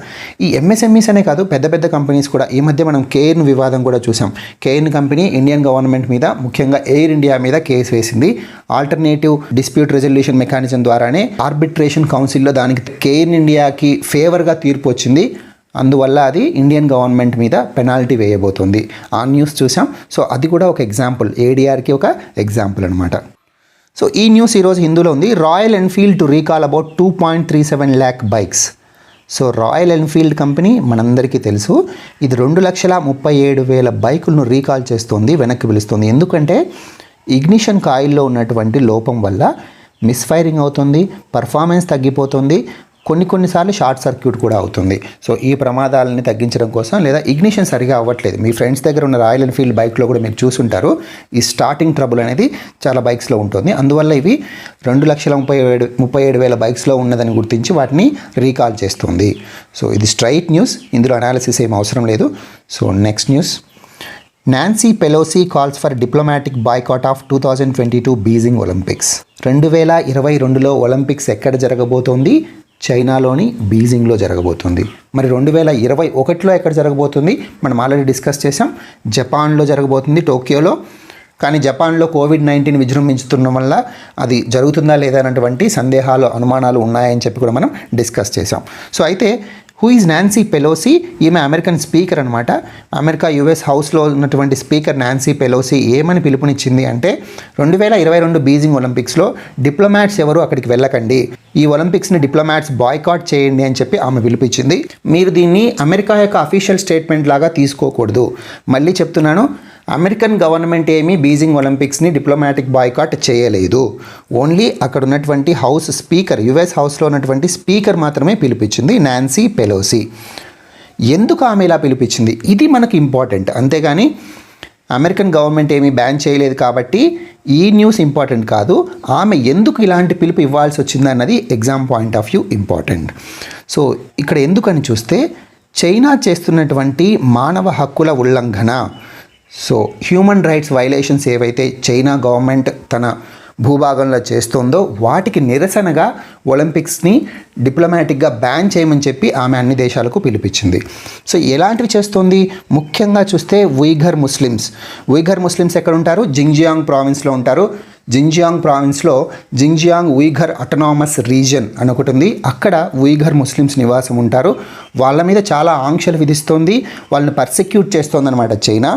ఈ ఎంఎస్ఎంఈస్ అనే కాదు పెద్ద పెద్ద కంపెనీస్ కూడా. ఈ మధ్య మనం కేర్న్ వివాదం కూడా చూసాం. కేర్న్ కంపెనీ ఇండియన్ గవర్నమెంట్ మీద, ముఖ్యంగా ఎయిర్ ఇండియా మీద కేసు వేసింది. ఆల్టర్నేటివ్ డిస్ప్యూట్ రెజల్యూషన్ మెకానిజం ద్వారానే ఆర్బిట్రేషన్ కౌన్సిల్లో దానికి కేర్న్ ఇండియాకి ఫేవర్గా తీర్పు వచ్చింది. అందువల్ల అది ఇండియన్ గవర్నమెంట్ మీద పెనాల్టీ వేయబోతుంది. ఆ న్యూస్ చూసాం. సో అది కూడా ఒక ఎగ్జాంపుల్, ఏడీఆర్కి ఒక ఎగ్జాంపుల్ అనమాట. సో ఈ న్యూస్ ఈరోజు హిందూలో ఉంది. Royal Enfield to recall about 2.37 lakh bikes. So royal Enfield company మనందరికీ తెలుసు, ఇది 2,37,000 బైకులను రీకాల్ చేస్తుంది, వెనక్కి పిలుస్తుంది. ఎందుకంటే ఇగ్నిషన్ కాయిల్లో ఉన్నటువంటి లోపం వల్ల మిస్ఫైరింగ్ అవుతుంది, పర్ఫార్మెన్స్ తగ్గిపోతుంది, కొన్నిసార్లు షార్ట్ సర్క్యూట్ కూడా అవుతుంది. సో ఈ ప్రమాదాలని తగ్గించడం కోసం, లేదా ఇగ్నిషన్ సరిగా అవ్వట్లేదు, మీ ఫ్రెండ్స్ దగ్గర ఉన్న రాయల్ ఎన్ఫీల్డ్ బైక్లో కూడా మీరు చూసుంటారు, ఈ స్టార్టింగ్ ట్రబుల్ అనేది చాలా బైక్స్లో ఉంటుంది. అందువల్ల ఇవి 2,37,000 బైక్స్లో ఉన్నదని గుర్తించి వాటిని రీకాల్ చేస్తుంది. సో ఇది స్ట్రైట్ న్యూస్, ఇందులో అనాలిసిస్ ఏం అవసరం లేదు. So next news, Nancy Pelosi calls for diplomatic boycott of 2022 Beijing Olympics. 2022లో ఒలింపిక్స్ ఎక్కడ జరగబోతోంది, చైనాలోని బీజింగ్లో జరగబోతుంది. మరి 2021లో ఎక్కడ జరగబోతుంది, మనం ఆల్రెడీ డిస్కస్ చేసాం, జపాన్లో జరగబోతుంది, టోక్యోలో. కానీ జపాన్లో కోవిడ్-19 విజృంభించుతున్న వల్ల అది జరుగుతుందా లేదా అన్నటువంటి సందేహాలు, అనుమానాలు ఉన్నాయని చెప్పి కూడా మనం డిస్కస్ చేసాం. సో అయితే హూ ఈజ్ నాన్సీ పెలోసి? ఈమె అమెరికన్ స్పీకర్ అనమాట. అమెరికా యుఎస్ హౌస్లో ఉన్నటువంటి స్పీకర్ నాన్సీ పెలోసి ఏమని పిలుపునిచ్చింది అంటే 2022 బీజింగ్ ఒలింపిక్స్లో డిప్లొమాట్స్ ఎవరు అక్కడికి వెళ్ళకండి, ఈ ఒలింపిక్స్ని డిప్లొమాట్స్ బాయ్కాట్ చేయండి అని చెప్పి ఆమె పిలిపించింది. మీరు దీన్ని అమెరికా యొక్క అఫీషియల్ స్టేట్మెంట్ లాగా తీసుకోకూడదు. మళ్ళీ చెప్తున్నాను, అమెరికన్ గవర్నమెంట్ ఏమీ బీజింగ్ ఒలింపిక్స్ని డిప్లొమాటిక్ బాయ్కాట్ చేయలేదు. ఓన్లీ అక్కడ ఉన్నటువంటి హౌస్ స్పీకర్, యుఎస్ హౌస్లో ఉన్నటువంటి స్పీకర్ మాత్రమే పిలిపించింది, నాన్సీ పెలోసి. ఎందుకు ఆమె ఇలా పిలిపించింది, ఇది మనకు ఇంపార్టెంట్. అంతేగాని అమెరికన్ గవర్నమెంట్ ఏమీ బ్యాన్ చేయలేదు కాబట్టి ఈ న్యూస్ ఇంపార్టెంట్ కాదు, ఆమె ఎందుకు ఇలాంటి పిలుపు ఇవ్వాల్సి వచ్చింది అన్నది exam point of view important. So ఇక్కడ ఎందుకని చూస్తే, చైనా చేస్తున్నటువంటి మానవ హక్కుల ఉల్లంఘన, సో హ్యూమన్ రైట్స్ వైలేషన్స్ ఏవైతే చైనా గవర్నమెంట్ తన భూభాగంలో చేస్తుందో వాటికి నిరసనగా ఒలింపిక్స్ని డిప్లొమాటిక్గా బ్యాన్ చేయమని చెప్పి ఆమె అన్ని దేశాలకు పిలిపించింది. సో ఎలాంటివి చేస్తుంది, ముఖ్యంగా చూస్తే ఉయిఘర్ ముస్లిమ్స్ ఎక్కడ ఉంటారు, జింగ్జియాంగ్ ప్రావిన్స్లో ఉంటారు. జింజియాంగ్ ప్రావిన్స్లో జింజియాంగ్ ఉయిఘర్ అటోనామస్ రీజన్ అని ఒకటి ఉంది. అక్కడ ఉయిఘర్ ముస్లిమ్స్ నివాసం ఉంటారు. వాళ్ళ మీద చాలా ఆంక్షలు విధిస్తోంది, వాళ్ళని పర్సిక్యూట్ చేస్తోంది అనమాట చైనా.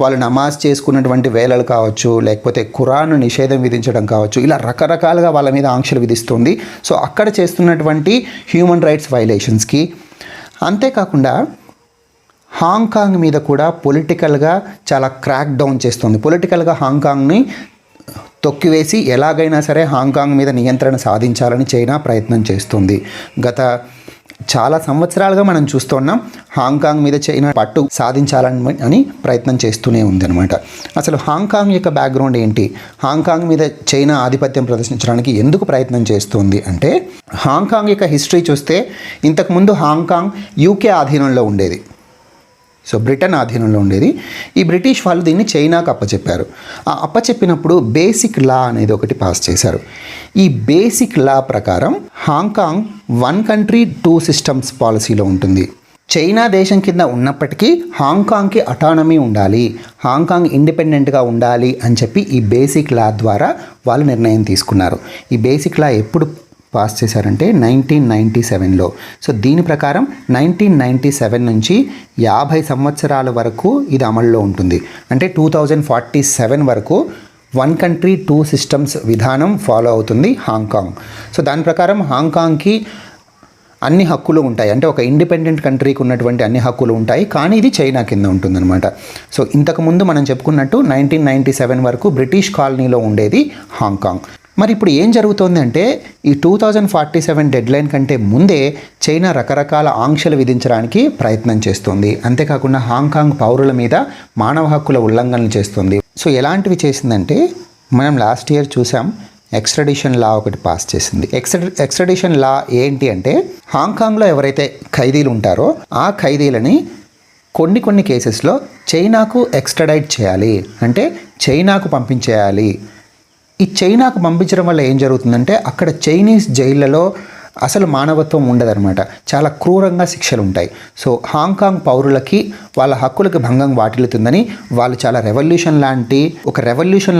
వాళ్ళు నమాజ్ చేసుకున్నటువంటి వేళలు కావచ్చు, లేకపోతే ఖురాన్ నిషేధం విధించడం కావచ్చు, ఇలా రకరకాలుగా వాళ్ళ మీద ఆంక్షలు విధిస్తుంది. సో అక్కడ చేస్తున్నటువంటి హ్యూమన్ రైట్స్ వైలేషన్స్కి, అంతేకాకుండా హాంకాంగ్ మీద కూడా పొలిటికల్గా చాలా క్రాక్ డౌన్ చేస్తుంది. పొలిటికల్గా హాంకాంగ్ని తొక్కివేసి ఎలాగైనా సరే హాంకాంగ్ మీద నియంత్రణ సాధించాలని చైనా ప్రయత్నం చేస్తుంది. గత చాలా సంవత్సరాలుగా మనం చూస్తున్నాం హాంకాంగ్ మీద చైనా పట్టు సాధించాలని ప్రయత్నం చేస్తూనే ఉందన్నమాట. అసలు హాంకాంగ్ యొక్క బ్యాక్గ్రౌండ్ ఏంటి, హాంకాంగ్ మీద చైనా ఆధిపత్యం ప్రదర్శించడానికి ఎందుకు ప్రయత్నం చేస్తుంది అంటే, హాంకాంగ్ యొక్క హిస్టరీ చూస్తే ఇంతకుముందు హాంకాంగ్ యూకే ఆధీనంలో ఉండేది. సో బ్రిటన్ ఆధీనంలో ఉండేది. ఈ బ్రిటిష్ వాళ్ళు దీన్ని చైనాకు అప్పచెప్పారు. ఆ అప్పచెప్పినప్పుడు బేసిక్ లా అనేది ఒకటి పాస్ చేశారు. ఈ బేసిక్ లా ప్రకారం హాంకాంగ్ 1 కంట్రీ 2 సిస్టమ్స్ పాలసీలో ఉంటుంది. చైనా దేశం కింద ఉన్నప్పటికీ హాంకాంగ్కి అటానమీ ఉండాలి, హాంకాంగ్ ఇండిపెండెంట్గా ఉండాలి అని చెప్పి ఈ బేసిక్ లా ద్వారా వాళ్ళు నిర్ణయం తీసుకున్నారు. ఈ బేసిక్ లా ఎప్పుడు పాస్ చేశారంటే 1997లో. సో దీని ప్రకారం 1997 నుంచి 50 సంవత్సరాల వరకు ఇది అమల్లో ఉంటుంది. అంటే 2047 వరకు 1 కంట్రీ 2 సిస్టమ్స్ విధానం ఫాలో అవుతుంది హాంకాంగ్. సో దాని ప్రకారం హాంకాంగ్కి అన్ని హక్కులు ఉంటాయి, అంటే ఒక ఇండిపెండెంట్ కంట్రీకి ఉన్నటువంటి అన్ని హక్కులు ఉంటాయి, కానీ ఇది చైనా కింద ఉంటుందన్నమాట. సో ఇంతకుముందు మనం చెప్పుకున్నట్టు 1997 వరకు బ్రిటిష్ కాలనీలో ఉండేది హాంకాంగ్. మరి ఇప్పుడు ఏం జరుగుతోంది అంటే, ఈ 2047 డెడ్లైన్ కంటే ముందే చైనా రకరకాల ఆంక్షలు విధించడానికి ప్రయత్నం చేస్తుంది. అంతేకాకుండా హాంకాంగ్ పౌరుల మీద మానవ హక్కుల ఉల్లంఘనలు చేస్తుంది. సో ఎలాంటివి చేసిందంటే, మనం లాస్ట్ ఇయర్ చూసాం ఎక్స్ట్రడిషన్ లా ఒకటి పాస్ చేసింది. ఎక్స్ట్రడిషన్ లా ఏంటి అంటే, హాంకాంగ్లో ఎవరైతే ఖైదీలు ఉంటారో ఆ ఖైదీలని కొన్ని కేసెస్లో చైనాకు ఎక్స్ట్రడైట్ చేయాలి, అంటే చైనాకు పంపించేయాలి. ఈ చైనాకు పంపించడం వల్ల ఏం జరుగుతుందంటే, అక్కడ చైనీస్ జైళ్ళలో అసలు మానవత్వం ఉండదన్నమాట, చాలా క్రూరంగా శిక్షలు ఉంటాయి. సో హాంకాంగ్ పౌరులకి వాళ్ళ హక్కులకు భంగం వాటిల్లుతుందని వాళ్ళు చాలా రెవల్యూషన్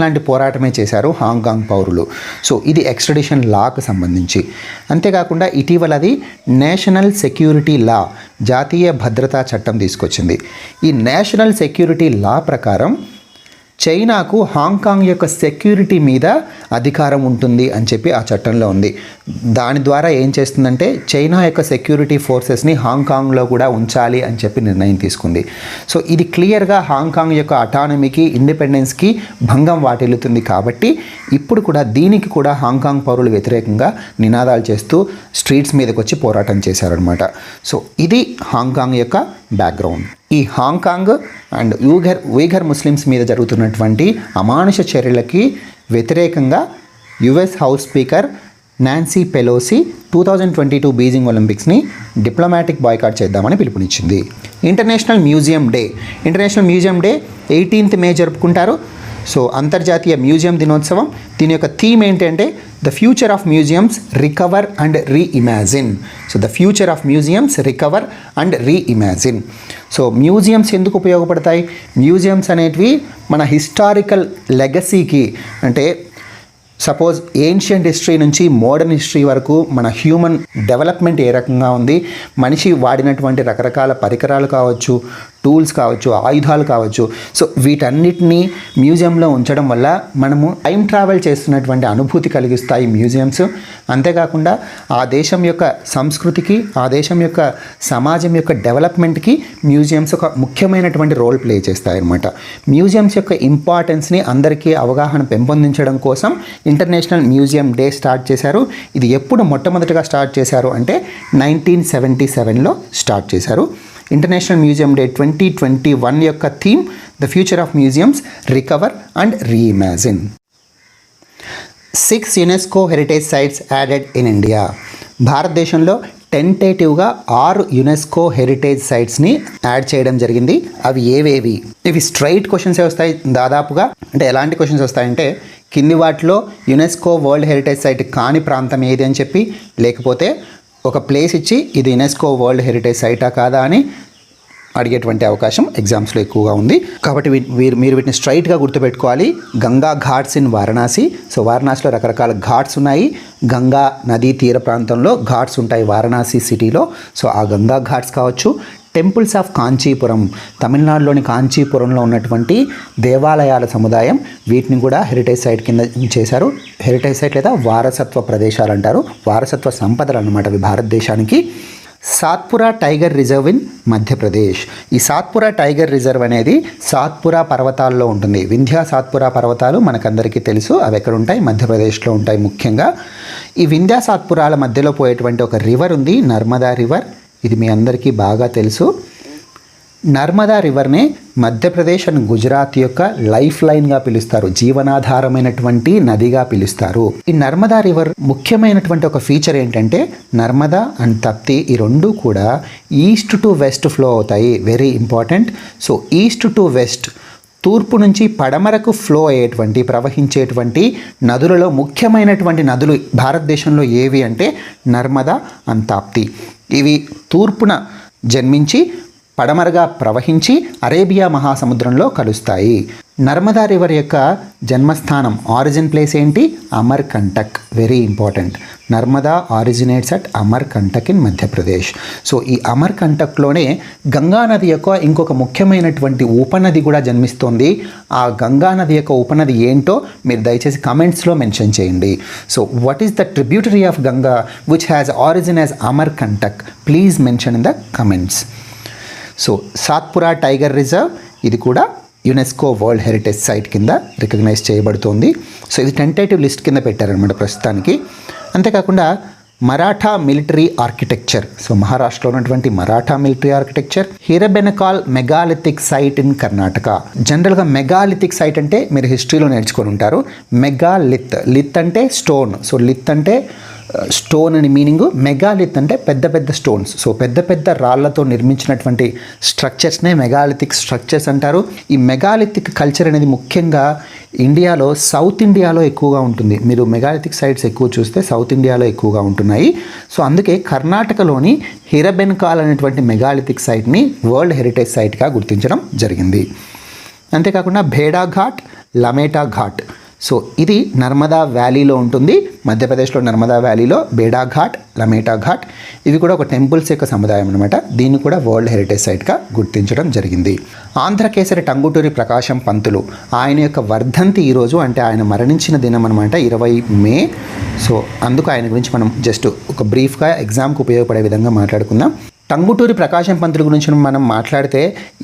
లాంటి పోరాటమే చేశారు హాంకాంగ్ పౌరులు. సో ఇది ఎక్స్ట్రడిషన్ లాకు సంబంధించి. అంతేకాకుండా ఇటీవల అది నేషనల్ సెక్యూరిటీ లా, జాతీయ భద్రతా చట్టం తీసుకొచ్చింది. ఈ నేషనల్ సెక్యూరిటీ లా ప్రకారం చైనాకు హాంకాంగ్ యొక్క సెక్యూరిటీ మీద అధికారం ఉంటుంది అని చెప్పి ఆ చట్టంలో ఉంది. దాని ద్వారా ఏం చేస్తుందంటే, చైనా యొక్క సెక్యూరిటీ ఫోర్సెస్ని హాంకాంగ్లో కూడా ఉంచాలి అని చెప్పి నిర్ణయం తీసుకుంది. సో ఇది క్లియర్గా హాంకాంగ్ యొక్క అటానమీకి, ఇండిపెండెన్స్కి భంగం వాటిల్లుతుంది. కాబట్టి ఇప్పుడు కూడా దీనికి కూడా హాంకాంగ్ పౌరులు వ్యతిరేకంగా నినాదాలు చేస్తూ స్ట్రీట్స్ మీదకి వచ్చి పోరాటం చేశారనమాట. సో ఇది హాంకాంగ్ యొక్క బ్యాక్గ్రౌండ్. ఈ హాంకాంగ్ అండ్ ఉయిఘర్ ముస్లిమ్స్ మీద జరుగుతున్నటువంటి అమానుష చర్యలకి వ్యతిరేకంగా US house speaker Nancy Pelosi 2022 Beijing ఒలింపిక్స్ని డిప్లొమాటిక్ బాయ్కాట్ చేద్దామని పిలుపునిచ్చింది. ఇంటర్నేషనల్ మ్యూజియం డే 18th మే జరుపుకుంటారు. సో అంతర్జాతీయ మ్యూజియం దినోత్సవం. దీని యొక్క థీమ్ ఏంటంటే, the future of museums recover and reimagine. So the future of museums recover and reimagine. So museums ఎందుకు ఉపయోగపడతాయి? మ్యూజియంస్ అనేటివి మన హిస్టారికల్ లెగసీకి, అంటే సపోజ్ ఏన్షియంట్ హిస్టరీ నుంచి మోడర్న్ హిస్టరీ వరకు మన హ్యూమన్ డెవలప్మెంట్ ఏ రకంగా ఉంది, మనిషి వాడినటువంటి రకరకాల పరికరాలు కావచ్చు, టూల్స్ కావచ్చు, ఆయుధాలు కావచ్చు. సో వీటన్నిటినీ మ్యూజియంలో ఉంచడం వల్ల మనము టైం ట్రావెల్ చేస్తున్నటువంటి అనుభూతి కలిగిస్తాయి మ్యూజియంస్. అంతేకాకుండా ఆ దేశం యొక్క సంస్కృతికి, ఆ దేశం యొక్క సమాజం యొక్క డెవలప్మెంట్కి మ్యూజియంస్ ఒక ముఖ్యమైనటువంటి రోల్ ప్లే చేస్తాయి అన్నమాట. మ్యూజియంస్ యొక్క ఇంపార్టెన్స్ని అందరికీ అవగాహన పెంపొందించడం కోసం ఇంటర్నేషనల్ మ్యూజియం డే స్టార్ట్ చేశారు. ఇది ఎప్పుడు మొట్టమొదటిగా స్టార్ట్ చేశారు అంటే 1977లో స్టార్ట్ చేశారు. ఇంటర్నేషనల్ మ్యూజియం డే 2021 యొక్క theme the future of museums recover and reimagine. 6 UNESCO heritage sites added in India. భారతదేశంలో టెంటేటివ్గా 6 యునెస్కో హెరిటేజ్ సైట్స్ని యాడ్ చేయడం జరిగింది. అవి ఏవేవి? ఇవి స్ట్రైట్ క్వశ్చన్సే వస్తాయి దాదాపుగా. అంటే ఎలాంటి క్వశ్చన్స్ వస్తాయంటే, కింది వాటిలో యునెస్కో వరల్డ్ హెరిటేజ్ సైట్ కాని ప్రాంతం ఏది అని చెప్పి, లేకపోతే ఒక ప్లేస్ ఇచ్చి ఇది యునెస్కో వరల్డ్ హెరిటేజ్ సైటా కాదా అని అడిగేటువంటి అవకాశం ఎగ్జామ్స్లో ఎక్కువగా ఉంది. కాబట్టి మీరు వీటిని స్ట్రైట్గా గుర్తుపెట్టుకోవాలి. గంగా ఘాట్స్ ఇన్ వారణాసి. సో వారణాసిలో రకరకాల ఘాట్స్ ఉన్నాయి. గంగా నదీ తీర ప్రాంతంలో ఘాట్స్ ఉంటాయి వారణాసి సిటీలో. సో ఆ గంగా ఘాట్స్ కావచ్చు. టెంపుల్స్ ఆఫ్ కాంచీపురం, తమిళనాడులోని కాంచీపురంలో ఉన్నటువంటి దేవాలయాల సముదాయం, వీటిని కూడా హెరిటేజ్ సైట్ కింద చేశారు. హెరిటేజ్ సైట్ లేదా వారసత్వ ప్రదేశాలు అంటారు. వారసత్వ సంపదలు అన్నమాట అవి భారతదేశానికి. Satpura tiger reserve in Madhya Pradesh. ఈ సాత్పురా టైగర్ రిజర్వ్ అనేది సాత్పురా పర్వతాల్లో ఉంటుంది. వింధ్యా సాత్పురా పర్వతాలు మనకందరికీ తెలుసు. అవి ఎక్కడ ఉంటాయి? మధ్యప్రదేశ్లో ఉంటాయి ముఖ్యంగా. ఈ వింధ్యా సాత్పురాల మధ్యలో పోయేటువంటి ఒక రివర్ ఉంది, నర్మదా రివర్. ఇది మీ అందరికీ బాగా తెలుసు. నర్మదా రివర్నే మధ్యప్రదేశ్ అండ్ గుజరాత్ యొక్క లైఫ్ లైన్గా పిలుస్తారు, జీవనాధారమైనటువంటి నదిగా పిలుస్తారు. ఈ నర్మదా రివర్ ముఖ్యమైనటువంటి ఒక ఫీచర్ ఏంటంటే నర్మదా అండ్ తప్తి ఈ రెండు కూడా ఈస్ట్ టు వెస్ట్ ఫ్లో అవుతాయి. Very important. So east to west, తూర్పు నుంచి పడమరకు ఫ్లో అయ్యేటువంటి ప్రవహించేటువంటి నదులలో ముఖ్యమైనటువంటి నదులు భారతదేశంలో ఏవి అంటే నర్మదా అండ్ తాప్తి. ఇవి తూర్పున జన్మించి పడమరగా ప్రవహించి అరేబియా మహాసముద్రంలో కలుస్తాయి. నర్మదా రివర్ యొక్క జన్మస్థానం, ఆరిజిన్ ప్లేస్ ఏంటి? Amarkantak. Very important. Narmada originates at Amarkantak in Madhya Pradesh. So ఈ అమర్కంటక్లోనే గంగా నది యొక్క ఇంకొక ముఖ్యమైనటువంటి ఉపనది కూడా జన్మిస్తోంది. ఆ గంగా నది యొక్క ఉపనది ఏంటో మీరు దయచేసి కమెంట్స్లో మెన్షన్ చేయండి. So what is the tributary of Ganga which has origin as Amarkantak? Please mention in the comments. So Satpura tiger reserve ఇది కూడా యునెస్కో వరల్డ్ హెరిటేజ్ సైట్ కింద రికగ్నైజ్ చేయబడుతోంది. సో ఇది టెంటేటివ్ లిస్ట్ కింద పెట్టారనమాట ప్రస్తుతానికి. అంతేకాకుండా మరాఠా మిలిటరీ ఆర్కిటెక్చర్. సో మహారాష్ట్రలో ఉన్నటువంటి Maratha military architecture. Hirebenakal megalithic site in Karnataka. జనరల్గా మెగాలిథిక్ సైట్ అంటే మీరు హిస్టరీలో నేర్చుకొని ఉంటారు. మెగాలిత్, లిత్ అంటే స్టోన్. సో లిత్ అంటే స్టోన్ అని మీనింగ్. మెగాలిత్ అంటే పెద్ద పెద్ద స్టోన్స్. సో పెద్ద పెద్ద రాళ్లతో నిర్మించినటువంటి స్ట్రక్చర్స్నే మెగాలిథిక్ స్ట్రక్చర్స్ అంటారు. ఈ మెగాలిథిక్ కల్చర్ అనేది ముఖ్యంగా ఇండియాలో సౌత్ ఇండియాలో ఎక్కువగా ఉంటుంది. మీరు మెగాలిథిక్ సైట్స్ ఎక్కువ చూస్తే సౌత్ ఇండియాలో ఎక్కువగా ఉంటున్నాయి. సో అందుకే కర్ణాటకలోని హిరబెన్కాల్ అనేటువంటి మెగాలిథిక్ సైట్ని వరల్డ్ హెరిటేజ్ సైట్గా గుర్తించడం జరిగింది. అంతేకాకుండా భేడా ఘాట్, లమేటా ఘాట్. సో ఇది నర్మదా వ్యాలీలో ఉంటుంది. మధ్యప్రదేశ్లో నర్మదా వ్యాలీలో బేడా ఘాట్, లమేటా ఘాట్ ఇవి కూడా ఒక టెంపుల్స్ యొక్క సముదాయం అనమాట. దీన్ని కూడా వరల్డ్ హెరిటేజ్ సైట్గా గుర్తించడం జరిగింది. ఆంధ్రకేసరి టంగుటూరి ప్రకాశం పంతులు, ఆయన యొక్క వర్ధంతి ఈరోజు, అంటే ఆయన మరణించిన దినం అనమాట 20 మే. సో అందుకు ఆయన గురించి మనం జస్ట్ ఒక బ్రీఫ్గా ఎగ్జామ్కి ఉపయోగపడే విధంగా మాట్లాడుకుందాం. టంగుటూరి ప్రకాశం పంతులు గురించి మనం మాట్లాడితే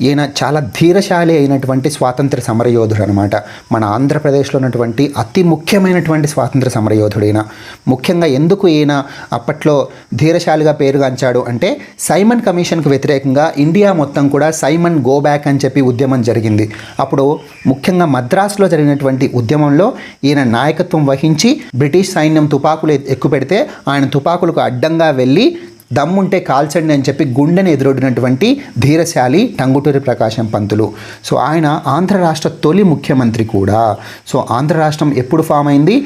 ఈయన చాలా ధీరశాలి అయినటువంటి స్వాతంత్ర సమరయోధుడు అనమాట. మన ఆంధ్రప్రదేశ్లో ఉన్నటువంటి అతి ముఖ్యమైనటువంటి స్వాతంత్ర సమరయోధుడు ఈయన. ముఖ్యంగా ఎందుకు ఈయన అప్పట్లో ధీరశాలిగా పేరుగాంచాడు అంటే సైమన్ కమిషన్కు వ్యతిరేకంగా ఇండియా మొత్తం కూడా సైమన్ గో బ్యాక్ అని చెప్పి ఉద్యమం జరిగింది. అప్పుడు ముఖ్యంగా మద్రాసులో జరిగినటువంటి ఉద్యమంలో ఈయన నాయకత్వం వహించి బ్రిటిష్ సైన్యం తుపాకులు ఎక్కుపెడితే ఆయన తుపాకులకు అడ్డంగా వెళ్ళి దమ్ముంటే కాల్చండి అని చెప్పి గుండెని ఎదురొడ్డినటువంటి ధీరశాలి టంగుటూరి ప్రకాశం పంతులు. సో ఆయన ఆంధ్ర రాష్ట్ర తొలి ముఖ్యమంత్రి కూడా. సో ఆంధ్ర రాష్ట్రం ఎప్పుడు ఫామ్ అయింది?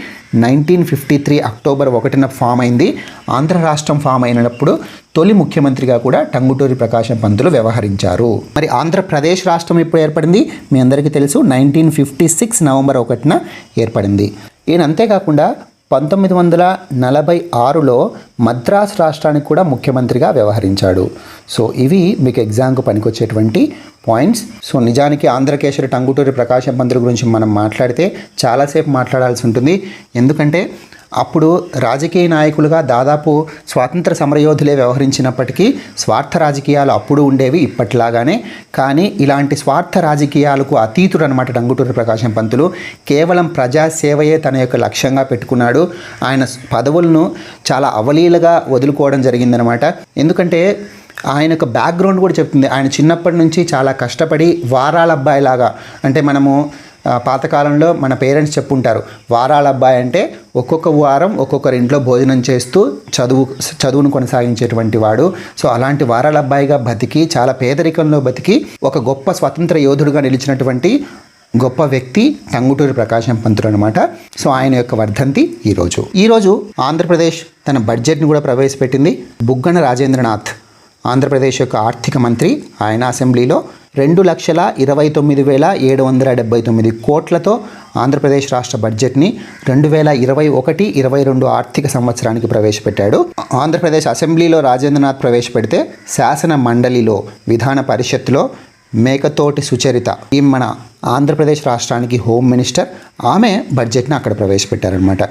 1953 అక్టోబర్ 1న ఫామ్ అయింది. ఆంధ్ర రాష్ట్రం ఫామ్ అయినప్పుడు తొలి ముఖ్యమంత్రిగా కూడా టంగుటూరి ప్రకాశం పంతులు వ్యవహరించారు. మరి ఆంధ్రప్రదేశ్ రాష్ట్రం ఎప్పుడు ఏర్పడింది? మీ అందరికీ తెలుసు, 1956 నవంబర్ 1న ఏర్పడింది. ఈయన అంతేకాకుండా 1946లో మద్రాస్ రాష్ట్రానికి కూడా ముఖ్యమంత్రిగా వ్యవహరించాడు. సో ఇవి మీకు ఎగ్జామ్కు పనికొచ్చేటువంటి పాయింట్స్. సో నిజానికి ఆంధ్రకేసరి టంగుటూరి ప్రకాశం పంతులు గురించి మనం మాట్లాడితే చాలాసేపు మాట్లాడాల్సి ఉంటుంది. ఎందుకంటే అప్పుడు రాజకీయ నాయకులుగా దాదాపు స్వాతంత్ర సమరయోధులే వ్యవహరించినప్పటికీ స్వార్థ రాజకీయాలు అప్పుడు ఉండేవి ఇప్పట్లాగానే. కానీ ఇలాంటి స్వార్థ రాజకీయాలకు అతీతుడు అనమాట టంగుటూరి ప్రకాశం పంతులు. కేవలం ప్రజాసేవయే తన యొక్క లక్ష్యంగా పెట్టుకున్నాడు. ఆయన పదవులను చాలా అవలీలగా వదులుకోవడం జరిగిందనమాట. ఎందుకంటే ఆయన యొక్క బ్యాక్గ్రౌండ్ కూడా చెప్తుంది. ఆయన చిన్నప్పటి నుంచి చాలా కష్టపడి వారాల అబ్బాయి లాగా, అంటే మనము పాతకాలంలో మన పేరెంట్స్ చెప్పుంటారు, వారాల అబ్బాయి అంటే ఒక్కొక్క వారం ఒక్కొక్కరి ఇంట్లో భోజనం చేస్తూ చదువును కొనసాగించేటువంటి వాడు. సో అలాంటి వారాల అబ్బాయిగా బతికి చాలా పేదరికంలో బతికి ఒక గొప్ప స్వతంత్ర యోధుడుగా నిలిచినటువంటి గొప్ప వ్యక్తి టంగుటూరి ప్రకాశం పంతులు అనమాట. సో ఆయన యొక్క వర్ధంతి ఈరోజు. ఆంధ్రప్రదేశ్ తన బడ్జెట్ని కూడా ప్రవేశపెట్టింది. బుగ్గన రాజేంద్రనాథ్ ఆంధ్రప్రదేశ్ యొక్క ఆర్థిక మంత్రి. ఆయన అసెంబ్లీలో 2,29,779 కోట్లతో ఆంధ్రప్రదేశ్ రాష్ట్ర బడ్జెట్ని 2021-22 ఆర్థిక సంవత్సరానికి ప్రవేశపెట్టాడు. ఆంధ్రప్రదేశ్ అసెంబ్లీలో రాజేంద్రనాథ్ ప్రవేశపెడితే శాసన మండలిలో విధాన పరిషత్తులో మేకతోటి సుచరిత, ఈ మన ఆంధ్రప్రదేశ్ రాష్ట్రానికి హోమ్ మినిస్టర్, ఆమె బడ్జెట్ని అక్కడ ప్రవేశపెట్టారనమాట.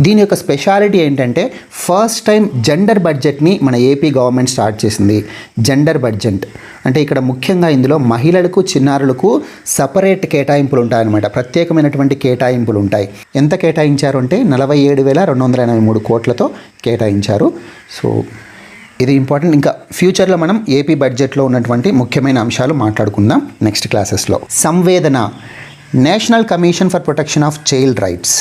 దీని యొక్క స్పెషాలిటీ ఏంటంటే ఫస్ట్ టైం జెండర్ బడ్జెట్ని మన ఏపీ గవర్నమెంట్ స్టార్ట్ చేసింది. జెండర్ బడ్జెట్ అంటే ఇక్కడ ముఖ్యంగా ఇందులో మహిళలకు, చిన్నారులకు సపరేట్ కేటాయింపులు ఉంటాయన్నమాట. ప్రత్యేకమైనటువంటి కేటాయింపులు ఉంటాయి. ఎంత కేటాయించారు అంటే 47,283 కోట్లతో కేటాయించారు. సో ఇది ఇంపార్టెంట్. ఇంకా ఫ్యూచర్లో మనం ఏపీ బడ్జెట్లో ఉన్నటువంటి ముఖ్యమైన అంశాలు మాట్లాడుకుందాం నెక్స్ట్ క్లాసెస్లో. Samvedana, national commission for protection of child rights.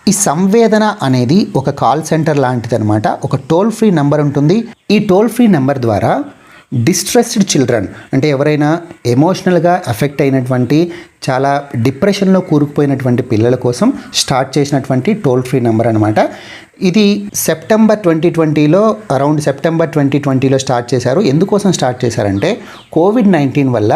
ఈ సంవేదన అనేది ఒక కాల్ సెంటర్ లాంటిది అనమాట. ఒక టోల్ ఫ్రీ నెంబర్ ఉంటుంది. ఈ టోల్ ఫ్రీ నెంబర్ ద్వారా డిస్ట్రెస్డ్ చిల్డ్రన్ అంటే ఎవరైనా ఎమోషనల్గా ఎఫెక్ట్ అయినటువంటి, చాలా డిప్రెషన్లో కూరుకుపోయినటువంటి పిల్లల కోసం స్టార్ట్ చేసినటువంటి టోల్ ఫ్రీ నెంబర్ అనమాట. ఇది సెప్టెంబర్ 2020లో, అరౌండ్ సెప్టెంబర్ 2020లో స్టార్ట్ చేశారు. ఎందుకోసం స్టార్ట్ చేశారంటే కోవిడ్-19 వల్ల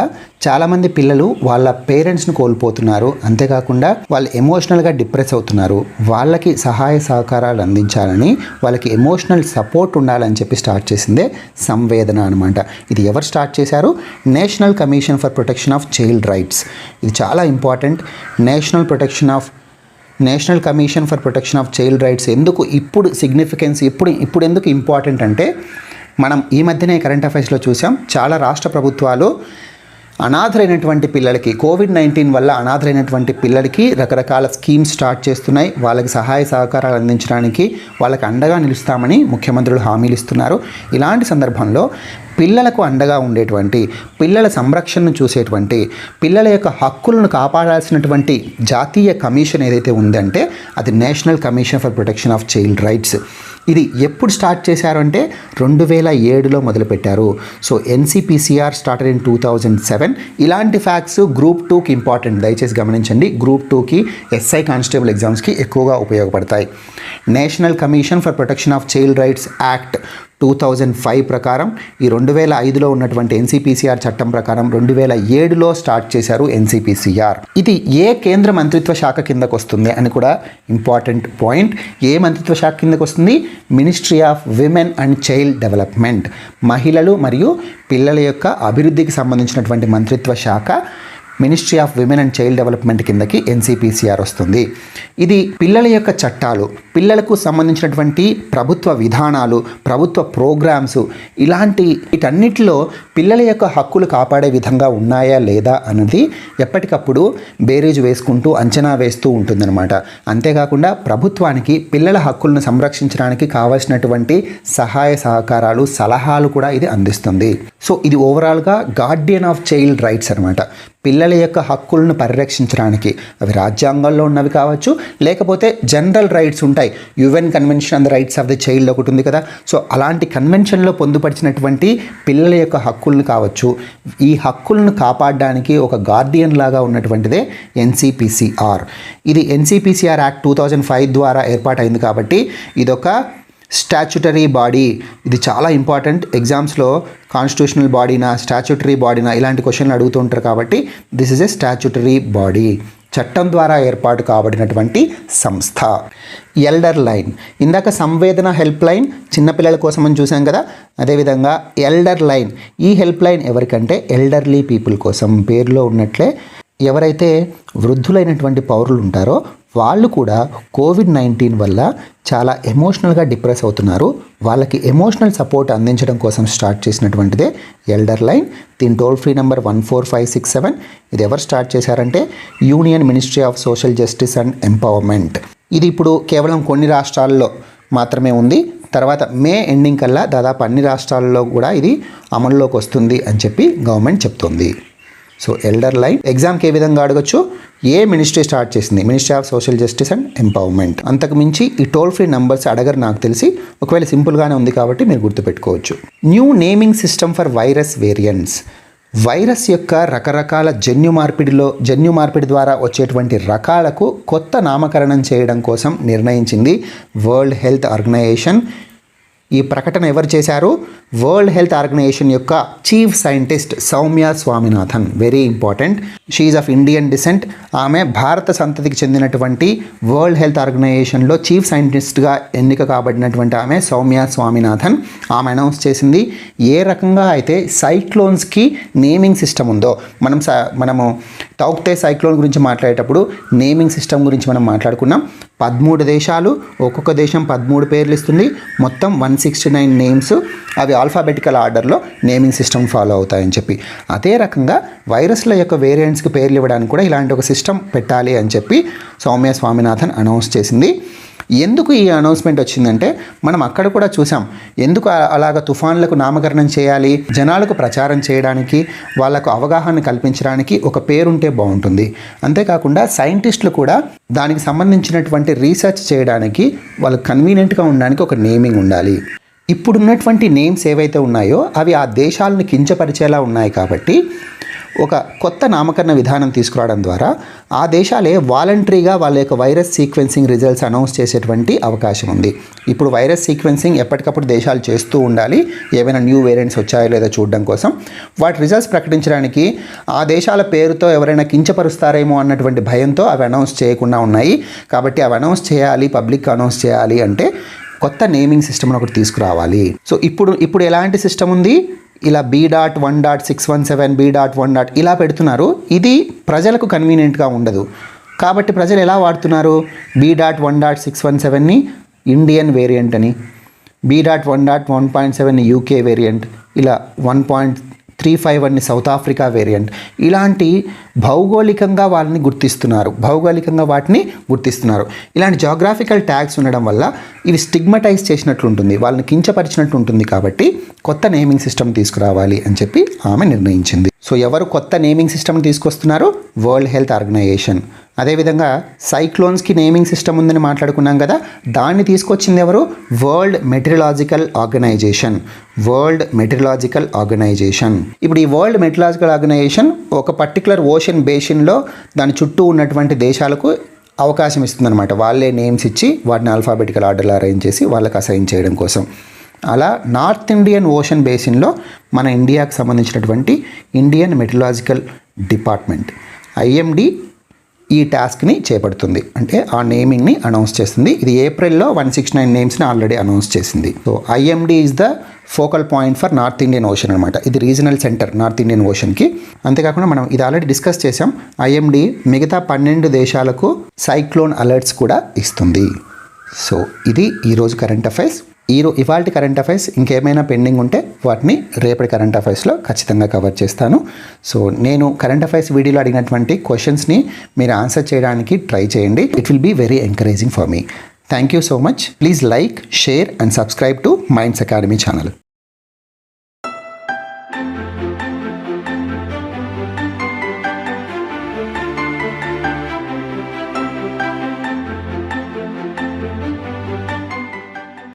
చాలామంది పిల్లలు వాళ్ళ పేరెంట్స్ని కోల్పోతున్నారు. అంతేకాకుండా వాళ్ళు ఎమోషనల్గా డిప్రెస్ అవుతున్నారు. వాళ్ళకి సహాయ సహకారాలు అందించాలని, వాళ్ళకి ఎమోషనల్ సపోర్ట్ ఉండాలని చెప్పి స్టార్ట్ చేసిందే సంవేదన అనమాట. ఇది ఎవరు స్టార్ట్ చేశారు? National commission for protection of child rights. ఇది చాలా important. National commission for protection of child rights ఎందుకు ఇప్పుడు సిగ్నిఫికెన్స్, ఇప్పుడు ఎందుకు ఇంపార్టెంట్ అంటే, మనం ఈ మధ్యనే కరెంట్ అఫైర్స్లో చూసాం, చాలా రాష్ట్ర ప్రభుత్వాలు అనాథరైనటువంటి పిల్లలకి, కోవిడ్-19 వల్ల అనాథరైనటువంటి పిల్లలకి రకరకాల స్కీమ్స్ స్టార్ట్ చేస్తున్నాయి. వాళ్ళకి సహాయ సహకారాలు అందించడానికి, వాళ్ళకి అండగా నిలుస్తామని ముఖ్యమంత్రులు హామీలు ఇస్తున్నారు. ఇలాంటి సందర్భంలో పిల్లలకు అండగా ఉండేటువంటి, పిల్లల సంరక్షణను చూసేటువంటి, పిల్లల యొక్క హక్కులను కాపాడాల్సినటువంటి జాతీయ కమిషన్ ఏదైతే ఉందంటే అది national commission for protection of child rights. ఇది ఎప్పుడు స్టార్ట్ చేశారు అంటే 2007లో మొదలుపెట్టారు. So NCPCR started in 2007. ఇలాంటి ఫ్యాక్ట్స్ గ్రూప్ 2కి ఇంపార్టెంట్, దయచేసి గమనించండి. గ్రూప్ 2కి ఎస్ఐ కానిస్టేబుల్ ఎగ్జామ్స్కి ఎక్కువగా ఉపయోగపడతాయి. National commission for protection of child rights act 2005 ప్రకారం, ఈ 2005లో ఉన్నటువంటి ఎన్సిపిసిఆర్ చట్టం ప్రకారం 2007లో స్టార్ట్ చేశారు ఎన్సిపిసిఆర్. ఇది ఏ కేంద్ర మంత్రిత్వ శాఖ కిందకు వస్తుంది అని కూడా ఇంపార్టెంట్ పాయింట్. ఏ మంత్రిత్వ శాఖ కిందకు వస్తుంది? Ministry of women and child development. మహిళలు మరియు పిల్లల యొక్క అభివృద్ధికి సంబంధించినటువంటి మంత్రిత్వ శాఖ ministry of women and child development కిందకి ఎన్సిపిసిఆర్ వస్తుంది. ఇది పిల్లల యొక్క చట్టాలు, పిల్లలకు సంబంధించినటువంటి ప్రభుత్వ విధానాలు, ప్రభుత్వ ప్రోగ్రామ్స్, ఇలాంటి వీటన్నిటిలో పిల్లల యొక్క హక్కులు కాపాడే విధంగా ఉన్నాయా లేదా అన్నది ఎప్పటికప్పుడు బేరీజు వేసుకుంటూ అంచనా వేస్తూ ఉంటుందన్నమాట. అంతేకాకుండా ప్రభుత్వానికి పిల్లల హక్కులను సంరక్షించడానికి కావాల్సినటువంటి సహాయ సహకారాలు, సలహాలు కూడా ఇది అందిస్తుంది. సో ఇది ఓవరాల్గా గార్డియన్ ఆఫ్ చైల్డ్ రైట్స్ అనమాట. పిల్లల యొక్క హక్కులను పరిరక్షించడానికి, అవి రాజ్యాంగంలో ఉన్నవి కావచ్చు, లేకపోతే జనరల్ రైట్స్ ఉంటాయి. UN convention on the rights of the child ఒకటి ఉంది కదా. సో అలాంటి కన్వెన్షన్లో పొందుపరిచినటువంటి పిల్లల యొక్క హక్కులను కావచ్చు, ఈ హక్కులను కాపాడడానికి ఒక గార్డియన్ లాగా ఉన్నటువంటిదే ఎన్సిపిసిఆర్. ఇది ఎన్సిపిసిఆర్ యాక్ట్ 2005 ద్వారా ఏర్పాటైంది కాబట్టి ఇదొక స్టాచ్యుటరీ బాడీ. ఇది చాలా ఇంపార్టెంట్. ఎగ్జామ్స్లో కాన్స్టిట్యూషనల్ బాడీనా, స్టాచ్యుటరీ బాడీనా ఇలాంటి క్వశ్చన్లు అడుగుతూ ఉంటారు కాబట్టి this is a statutory body. చట్టం ద్వారా ఏర్పాటు కాబడినటువంటి సంస్థ. ఎల్డర్ లైన్, ఇందాక సంవేదన హెల్ప్ లైన్ చిన్నపిల్లల కోసం అని చూసాం కదా, అదేవిధంగా ఎల్డర్ లైన్, ఈ హెల్ప్ లైన్ ఎవరికంటే ఎల్డర్లీ పీపుల్ కోసం. పేరులో ఉన్నట్లే ఎవరైతే వృద్ధులైనటువంటి పౌరులు ఉంటారో వాళ్ళు కూడా కోవిడ్-19 వల్ల చాలా ఎమోషనల్గా డిప్రెస్ అవుతున్నారు. వాళ్ళకి ఎమోషనల్ సపోర్ట్ అందించడం కోసం స్టార్ట్ చేసినటువంటిదే ఎల్డర్ లైన్. దీని టోల్ ఫ్రీ నెంబర్ 14567. ఇది ఎవరు స్టార్ట్ చేశారంటే union ministry of social justice and empowerment. ఇది ఇప్పుడు కేవలం కొన్ని రాష్ట్రాల్లో మాత్రమే ఉంది. తర్వాత మే ఎండింగ్ కల్లా దాదాపు అన్ని రాష్ట్రాల్లో కూడా ఇది అమల్లోకి వస్తుంది అని చెప్పి గవర్నమెంట్ చెప్తుంది. సో ఎల్డర్ లైన్ ఎగ్జామ్కి ఏ విధంగా అడగచ్చు? ఏ మినిస్ట్రీ స్టార్ట్ చేసింది? Ministry of social justice and empowerment. అంతకు మించి ఈ టోల్ ఫ్రీ నంబర్స్ అడగరు నాకు తెలిసి. ఒకవేళ సింపుల్గానే ఉంది కాబట్టి మీరు గుర్తుపెట్టుకోవచ్చు. New naming system for virus variants. Virus యొక్క రకరకాల జన్యు మార్పిడి ద్వారా వచ్చేటువంటి రకాలకు కొత్త నామకరణం చేయడం కోసం నిర్ణయించింది వరల్డ్ హెల్త్ ఆర్గనైజేషన్. ఈ ప్రకటన ఎవరు చేశారు? వరల్డ్ హెల్త్ ఆర్గనైజేషన్ యొక్క chief scientist Soumya Swaminathan. Very important. She's of Indian descent. ఆమె భారత సంతతికి చెందినటువంటి వరల్డ్ హెల్త్ ఆర్గనైజేషన్లో చీఫ్ సైంటిస్ట్గా ఎన్నిక కాబడినటువంటి ఆమె సౌమ్య స్వామినాథన్. ఆమె అనౌన్స్ చేసింది ఏ రకంగా అయితే సైక్లోన్స్కి నేమింగ్ సిస్టమ్ ఉందో, మనము తౌక్తే సైక్లోన్ గురించి మాట్లాడేటప్పుడు నేమింగ్ సిస్టమ్ గురించి మనం మాట్లాడుకున్నాం. 13 దేశాలు, ఒక్కొక్క దేశం 13 పేర్లు ఇస్తుంది. మొత్తం 169 నేమ్స్. అవి ఆల్ఫాబెటికల్ ఆర్డర్లో నేమింగ్ సిస్టమ్ ఫాలో అవుతాయని చెప్పి, అదే రకంగా వైరస్ల యొక్క వేరియంట్స్కి పేర్లు ఇవ్వడానికి కూడా ఇలాంటి ఒక సిస్టమ్ పెట్టాలి అని చెప్పి సౌమ్య స్వామినాథన్ అనౌన్స్ చేసింది. ఎందుకు ఈ అనౌన్స్మెంట్ వచ్చిందంటే, మనం అక్కడ కూడా చూసాం ఎందుకు అలాగ తుఫాన్లకు నామకరణం చేయాలి, జనాలకు ప్రచారం చేయడానికి, వాళ్ళకు అవగాహన కల్పించడానికి ఒక పేరుంటే బాగుంటుంది. అంతేకాకుండా సైంటిస్టులు కూడా దానికి సంబంధించినటువంటి రీసెర్చ్ చేయడానికి వాళ్ళకి కన్వీనియంట్గా ఉండడానికి ఒక నేమింగ్ ఉండాలి. ఇప్పుడున్నటువంటి నేమ్స్ ఏవైతే ఉన్నాయో అవి ఆ దేశాలను కించపరిచేలా ఉన్నాయి కాబట్టి ఒక కొత్త నామకరణ విధానం తీసుకురావడం ద్వారా ఆ దేశాలే వాలంటరీగా వాళ్ళ యొక్క వైరస్ సీక్వెన్సింగ్ రిజల్ట్స్ అనౌన్స్ చేసేటువంటి అవకాశం ఉంది. ఇప్పుడు వైరస్ సీక్వెన్సింగ్ ఎప్పటికప్పుడు దేశాలు చేస్తూ ఉండాలి, ఏవైనా న్యూ వేరియంట్స్ వచ్చాయో లేదో చూడడం కోసం. వాటి రిజల్ట్స్ ప్రకటించడానికి ఆ దేశాల పేరుతో ఎవరైనా కించపరుస్తారేమో అన్నటువంటి భయంతో అవి అనౌన్స్ చేయకుండా ఉన్నాయి. కాబట్టి అవి అనౌన్స్ చేయాలి, పబ్లిక్ అనౌన్స్ చేయాలి అంటే కొత్త నేమింగ్ సిస్టమ్ని ఒకటి తీసుకురావాలి. సో ఇప్పుడు ఎలాంటి సిస్టమ్ ఉంది? ఇలా B.1.617 B.1. ఇలా పెడుతున్నారు. ఇది ప్రజలకు కన్వీనియంట్గా ఉండదు కాబట్టి ప్రజలు ఎలా వాడుతున్నారు? B.1.617ని ఇండియన్ వేరియంట్ అని, B.1.1.7ని యూకే వేరియంట్, ఇలా 1.35 సౌత్ ఆఫ్రికా వేరియంట్. ఇలాంటి భౌగోళికంగా వాటిని గుర్తిస్తున్నారు. ఇలాంటి జాగ్రాఫికల్ ట్యాగ్స్ ఉండడం వల్ల ఇవి స్టిగ్మటైజ్ చేసినట్లు ఉంటుంది, వాళ్ళని కించపరిచినట్టు ఉంటుంది. కాబట్టి కొత్త నేమింగ్ సిస్టమ్ తీసుకురావాలి అని చెప్పి ఆమె నిర్ణయించింది. సో ఎవరు కొత్త నేమింగ్ సిస్టమ్ తీసుకొస్తున్నారు? World health organization. అదేవిధంగా సైక్లోన్స్కి నేమింగ్ సిస్టమ్ ఉందని మాట్లాడుకున్నాం కదా, దాన్ని తీసుకొచ్చింది ఎవరు? World meteorological organization. ఇప్పుడు ఈ వరల్డ్ మెటీరియలాజికల్ ఆర్గనైజేషన్ ఒక పర్టికులర్ ఓషన్ బేసిన్లో దాని చుట్టూ ఉన్నటువంటి దేశాలకు అవకాశం ఇస్తుందన్నమాట. వాళ్ళే నేమ్స్ ఇచ్చి వాటిని ఆల్ఫాబెటికల్ ఆర్డర్లో అరేంజ్ చేసి వాళ్ళకి అసైన్ చేయడం కోసం. అలా నార్త్ ఇండియన్ ఓషన్ బేసిన్లో మన ఇండియాకు సంబంధించినటువంటి ఇండియన్ మెటీరియలాజికల్ డిపార్ట్మెంట్ IMD ఈ టాస్క్ని చేపడుతుంది. అంటే ఆ నేమింగ్ని అనౌన్స్ చేస్తుంది. ఇది ఏప్రిల్లో 169 నేమ్స్ని ఆల్రెడీ అనౌన్స్ చేసింది. So IMD is the focal point for north Indian ocean అనమాట. ఇది రీజనల్ సెంటర్ నార్త్ ఇండియన్ ఓషన్కి. అంతేకాకుండా మనం ఇది ఆల్రెడీ డిస్కస్ చేసాం. IMD మిగతా 12 దేశాలకు సైక్లోన్ అలర్ట్స్ కూడా ఇస్తుంది. సో ఇది ఈరోజు కరెంట్ అఫైర్స్. ఇవాల్టి కరెంట్ అఫైర్స్ ఇంకేమైనా పెండింగ్ ఉంటే వాటిని రేపటి కరెంట్ అఫైర్స్లో ఖచ్చితంగా కవర్ చేస్తాను. సో నేను కరెంట్ అఫైర్స్ వీడియోలో అడిగినటువంటి క్వశ్చన్స్ని మీరు ఆన్సర్ చేయడానికి ట్రై చేయండి. It will be very encouraging for me. Thank you so much. Please like, share and subscribe to Minds Academy channel.